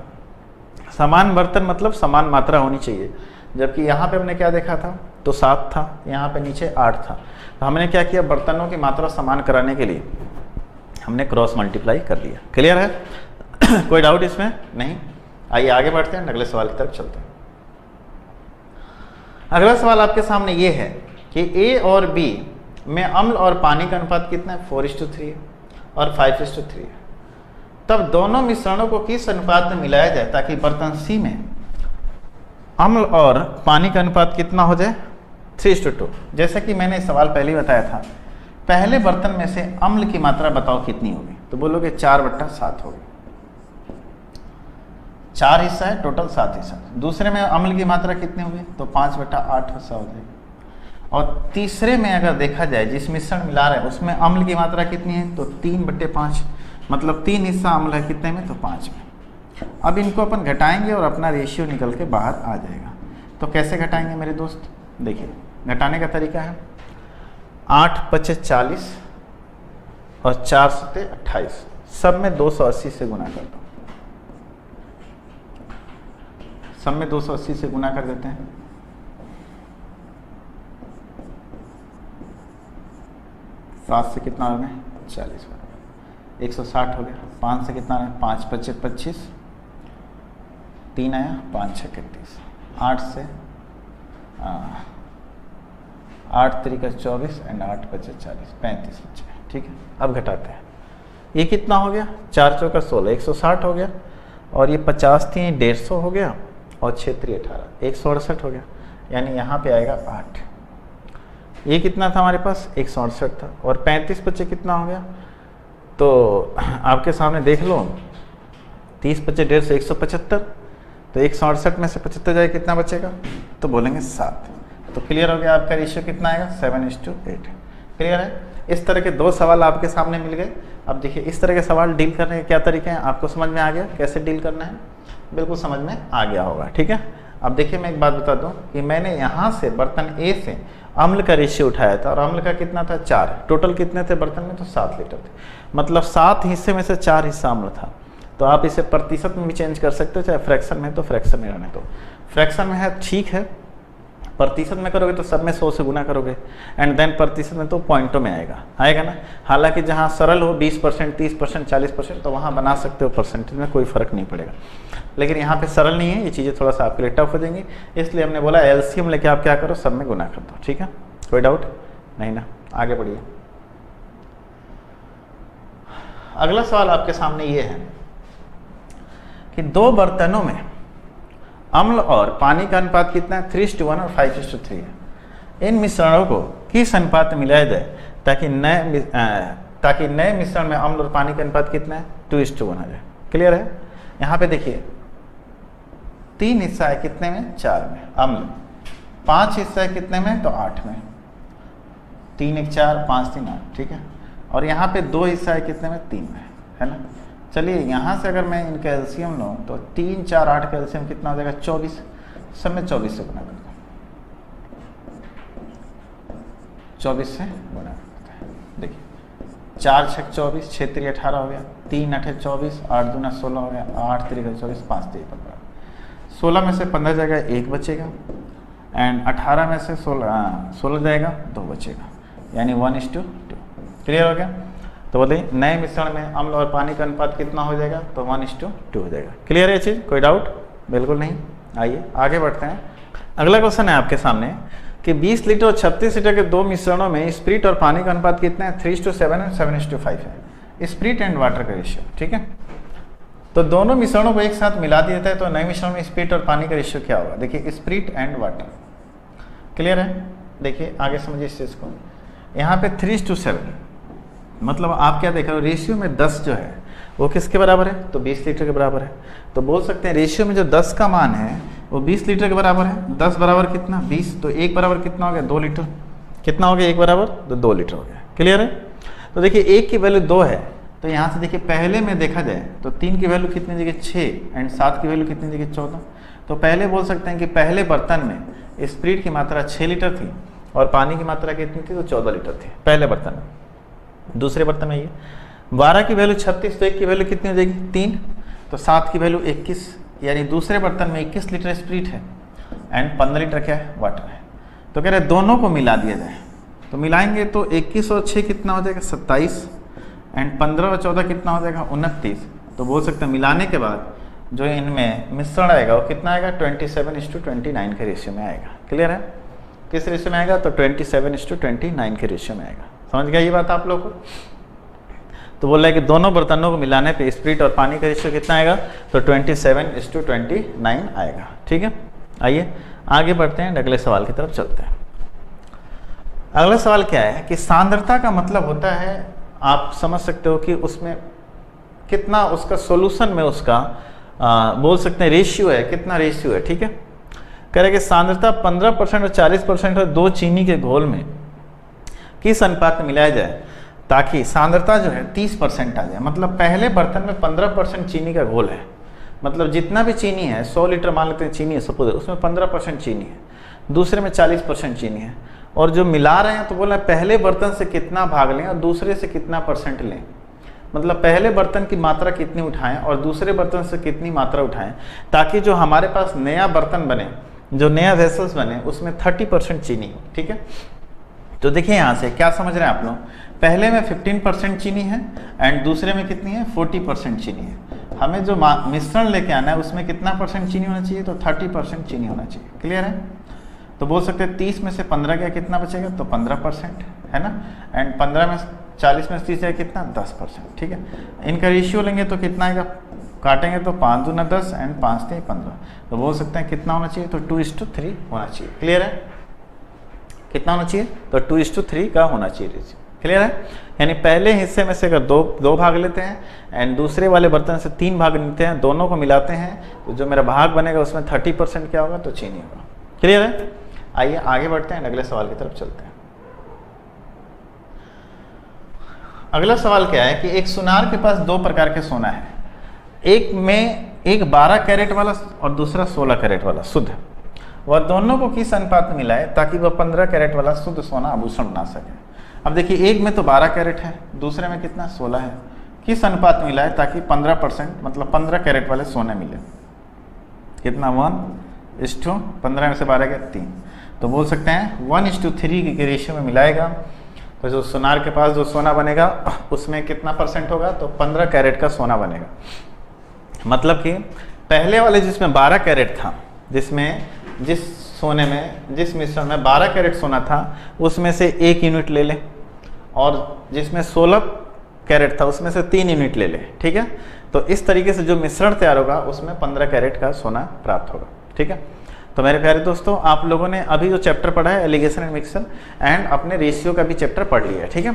समान बर्तन मतलब समान मात्रा होनी चाहिए। जबकि यहाँ पे हमने क्या देखा था, तो 7 था, यहाँ पे नीचे 8 था। तो हमने क्या किया, बर्तनों की मात्रा समान कराने के लिए हमने क्रॉस मल्टीप्लाई कर दिया। क्लियर है? कोई डाउट इसमें नहीं? आइए आगे बढ़ते हैं, अगले सवाल की तरफ चलते हैं। अगला सवाल आपके सामने ये है कि ए और बी में अम्ल और पानी का अनुपात कितना है, 4:3 है और 5:3 है। तब दोनों मिश्रणों को किस अनुपात में मिलाया जाए ताकि बर्तन सी में अम्ल और पानी का अनुपात कितना हो जाए, 3:2। जैसा कि मैंने सवाल पहले ही बताया था, पहले बर्तन में से अम्ल की मात्रा बताओ कितनी होगी, तो बोलोगे 4/7 होगी। 4 हिस्सा है, टोटल 7 हिस्सा। दूसरे में अम्ल की मात्रा कितनी होगी, तो 5/8 हिस्सा हो जाएगी। और तीसरे में अगर देखा जाए, जिस मिश्रण मिला रहे हैं उसमें अम्ल की मात्रा कितनी है, तो 3/5, मतलब 3 हिस्सा अम्ल है, कितने में, तो 5 में। अब इनको अपन घटाएंगे और अपना रेशियो निकल के बाहर आ जाएगा। तो कैसे घटाएंगे मेरे दोस्त, देखिए घटाने का तरीका है 8 × 5 = 40 और 4 × 7 = 28, सब में 280 से गुना कर दो। सब में 280 से गुना कर देते हैं। 7 से कितना हो गया, 40 हो गया, 160 हो गया। 5 से कितना है, 5 × 5 = 25, 3 आया, 5 × 6 = 31, 8 से 8 × 3 = 24 एंड 8 × 5 = 40, 35 बचे। ठीक है, अब घटाते हैं। ये कितना हो गया, 4 × 4 = 16, 160 हो गया। और ये 50 थी, 150 हो गया। और 6 × 3 = 18, 168 हो गया। यानी यहाँ पे आएगा 8। ये कितना था हमारे पास 168 था, और 35 बच्चे कितना हो गया, तो आपके सामने देख लो 30 बच्चे 150 175, तो 168 में से 75 जाए कितना बचेगा, तो बोलेंगे 7। तो क्लियर हो गया आपका रेशियो कितना आएगा 7:8। क्लियर है। इस तरह के 2 सवाल आपके सामने मिल गए। अब देखिए इस तरह के सवाल डील करने के क्या तरीके हैं, आपको समझ में आ गया कैसे डील करना है, बिल्कुल समझ में आ गया होगा। ठीक है। अब देखिए मैं एक बात बता दूं कि मैंने यहाँ से बर्तन ए से अम्ल का रेशियो उठाया था, और अम्ल का कितना था 4, टोटल कितने थे बर्तन में, तो 7 लीटर थे, मतलब 7 हिस्से में से 4 हिस्सा अम्ल था। तो आप इसे प्रतिशत में भी चेंज कर सकते हो, चाहे फ्रैक्शन में तो फ्रैक्शन में रहने दो, फ्रैक्शन में है ठीक है, प्रतिशत में करोगे तो सब में 100 से गुना करोगे, एंड देन प्रतिशत में तो पॉइंटों में आएगा ना। हालांकि जहां सरल हो 20%, 30%, 40%, तो वहां बना सकते हो परसेंटेज में, कोई फर्क नहीं पड़ेगा। लेकिन यहाँ पे सरल नहीं है, ये चीज़ें थोड़ा सा आपके लिए टफ हो जाएंगी, इसलिए हमने बोला एलसीएम लेके आप क्या करो, सब में गुना कर दो। ठीक है, कोई डाउट नहीं ना, आगे बढ़िए। अगला सवाल आपके सामने ये है कि 2 बर्तनों में अम्ल और पानी का अनुपात कितना है, 3:1 और 5:3 है। इन मिश्रणों को किस अनुपात में मिलाया जाए ताकि नए मिश्रण में अम्ल और पानी का अनुपात कितना है, 2:1 आ जाए। क्लियर है। यहाँ पे देखिए 3 हिस्सा है कितने में, 4 में अम्ल, 5 हिस्सा है कितने में, तो 8 में, 3 1 4 5 3 8। ठीक है। और यहाँ पे 2 हिस्सा है कितने में, 3 में, है ना। चलिए यहाँ से अगर मैं इनका एलसीएम लूँ तो 3 4 8 का एलसीएम कितना हो जाएगा, 24, सब में 24 से गुना करता है, 24 से गुना करता है। देखिए 4 6 24, 6 3 18 हो गया, 3 8 24, 8 दूना 16 हो गया, 8 3 24, 5 3 15। 16 में से 15 जाएगा, 1 बचेगा, एंड 18 में से 16 जाएगा, 2 बचेगा, यानी 1:2। क्लियर हो गया। तो बोले नए मिश्रण में अम्ल और पानी का अनुपात कितना हो जाएगा, तो 1:2 हो जाएगा। क्लियर है ये चीज़, कोई डाउट बिल्कुल नहीं। आइए आगे बढ़ते हैं। अगला क्वेश्चन है आपके सामने कि 20 लीटर और 36 लीटर के 2 मिश्रणों में स्प्रिट और पानी का अनुपात कितना है, 3:7 और 7:5 है, स्प्रिट एंड वाटर का रेशियो। ठीक है। तो दोनों मिश्रणों को एक साथ मिला दिया जाता है, तो नए मिश्रण में स्प्रिट और पानी का रेशियो क्या होगा, देखिए स्प्रिट एंड वाटर। क्लियर है। देखिए आगे समझिए इस चीज़ को। यहाँ पे 3:7 मतलब आप क्या देख रहे हो, रेशियो में 10 जो है वो किसके बराबर है, तो 20 लीटर के बराबर है। तो बोल सकते हैं रेशियो में जो 10 का मान है वो 20 लीटर के बराबर है। 10 बराबर कितना, 20, तो 1 बराबर कितना हो गया, 2 लीटर। कितना हो गया 1 बराबर, तो 2 लीटर हो गया। क्लियर है। तो देखिए 1 की वैल्यू 2 है, तो यहाँ से देखिए पहले में देखा जाए तो 3 की वैल्यू कितनी जगह 6, एंड 7 की वैल्यू कितनी जगह 14। तो पहले बोल सकते हैं कि पहले बर्तन में स्प्रिट की मात्रा 6 लीटर थी और पानी की मात्रा कितनी थी, तो 14 लीटर थी पहले बर्तन में। दूसरे बर्तन में ये 12 की वैल्यू 36, तो 1 की वैल्यू कितनी हो जाएगी 3, तो 7 की वैल्यू 21, यानी दूसरे बर्तन में 21 लीटर स्प्रिट है एंड 15 लीटर क्या है, वाटर है। तो कह रहे दोनों को मिला दिया जाए, तो मिलाएंगे तो 21 और 6 कितना हो जाएगा 27, एंड 15 और 14 कितना हो जाएगा 29। तो बोल सकते हैं मिलाने के बाद जो इनमें मिश्रण आएगा वो कितना आएगा, 27:29 के रेशियो में आएगा। क्लियर है। किस रेशियो में आएगा, तो 27:29 के रेशियो में आएगा। समझ गया ये बात आप लोग को। तो बोल रहा है कि दोनों बर्तनों को मिलाने पे स्प्रिट और पानी का रेशियो कितना आएगा, तो 27:29 आएगा। ठीक है। आइए आगे बढ़ते हैं, अगले सवाल की तरफ चलते हैं। अगला सवाल क्या है कि सांद्रता का मतलब होता है, आप समझ सकते हो कि उसमें कितना उसका सॉल्यूशन में उसका बोल सकते हैं रेशियो है, कितना रेशियो है। ठीक है। कह रहे कि सांद्रता 15% और 40% और 2 चीनी के घोल में किस अनुपात में मिलाया जाए ताकि सांद्रता जो है 30% आ जाए। मतलब पहले बर्तन में 15% चीनी का घोल है, मतलब जितना भी चीनी है 100 लीटर मान लेते हैं चीनी है सपोज, उसमें 15% चीनी है, दूसरे में 40% चीनी है, और जो मिला रहे हैं तो बोला पहले बर्तन से कितना भाग लें और दूसरे से कितना % लें। मतलब पहले बर्तन की मात्रा कितनी उठाएं और दूसरे बर्तन से कितनी मात्रा उठाएं, ताकि जो हमारे पास नया बर्तन बने, जो नया वेसल्स बने, उसमें 30% चीनी हो। ठीक है। तो देखिए यहाँ से क्या समझ रहे हैं आप लोग, पहले में 15% चीनी है एंड दूसरे में कितनी है 40% चीनी है। हमें जो मिश्रण लेके आना है उसमें कितना % चीनी होना चाहिए, तो 30% चीनी होना चाहिए। क्लियर है। तो बोल सकते हैं 30 में से 15 गया कितना बचेगा, तो 15% है ना, एंड 15 में 40 में 30 जाए कितना 10%। ठीक है। इनका रेशियो लेंगे तो कितना आएगा, काटेंगे तो 5 दूना 10 एंड 5 3 15। तो बोल सकते हैं कितना होना चाहिए, तो 2:3 होना चाहिए। क्लियर है। कितना होना चाहिए, तो 2:3 का होना चाहिए रेशियो। क्लियर है, यानी पहले हिस्से में से अगर दो भाग लेते हैं एंड दूसरे वाले बर्तन से 3 भाग लेते हैं, दोनों को मिलाते हैं, तो जो मेरा भाग बनेगा उसमें 30% क्या होगा, तो चीनी होगा। क्लियर है, आइए आगे बढ़ते हैं, अगले सवाल की तरफ चलते हैं। अगला सवाल क्या है कि एक सुनार के पास 2 प्रकार के सोना है, एक 12 कैरेट वाला और दूसरा 16 कैरेट वाला शुद्ध। वह दोनों को किस अनुपात में मिलाए ताकि वह 15 कैरेट वाला शुद्ध सोना आभूषण बना सके। अब देखिए, एक में तो 12 कैरेट है, दूसरे में कितना 16 है, किस अनुपात में मिलाए ताकि 15% मतलब 15 कैरेट वाले सोने मिले। कितना 1:15 में से 12 गया 3, तो बोल सकते हैं 1:3 के रेशियो में मिलाएगा, तो जो सुनार के पास जो सोना बनेगा उसमें कितना % होगा, तो 15 कैरेट का सोना बनेगा। मतलब कि पहले वाले जिसमें 12 कैरेट था, जिस मिश्रण में 12 कैरेट सोना था उसमें से 1 यूनिट ले लें, और जिसमें 16 कैरेट था उसमें से 3 यूनिट ले लें। ठीक है, तो इस तरीके से जो मिश्रण तैयार होगा उसमें 15 कैरेट का सोना प्राप्त होगा। ठीक है, तो मेरे प्यारे दोस्तों, आप लोगों ने अभी जो चैप्टर पढ़ा है एलिगेशन एंड मिक्सचर एंड अपने रेशियो का भी चैप्टर पढ़ लिया है। ठीक है,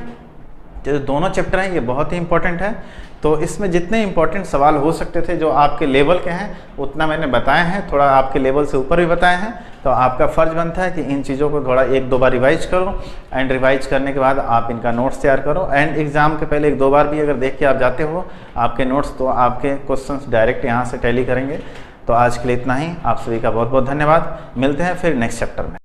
जो दोनों चैप्टर हैं ये बहुत ही इंपॉर्टेंट है, तो इसमें जितने इंपॉर्टेंट सवाल हो सकते थे जो आपके लेवल के हैं उतना मैंने बताए हैं, थोड़ा आपके लेवल से ऊपर भी बताए हैं, तो आपका फ़र्ज बनता है कि इन चीज़ों को थोड़ा 1-2 बार रिवाइज करो एंड रिवाइज करने के बाद आप इनका नोट्स तैयार करो एंड एग्जाम के पहले 1-2 बार भी अगर देख के आप जाते हो आपके नोट्स, तो आपके क्वेश्चंस डायरेक्ट यहाँ से टैली करेंगे। तो आज के लिए इतना ही, आप सभी का बहुत बहुत धन्यवाद, मिलते हैं फिर नेक्स्ट चैप्टर में।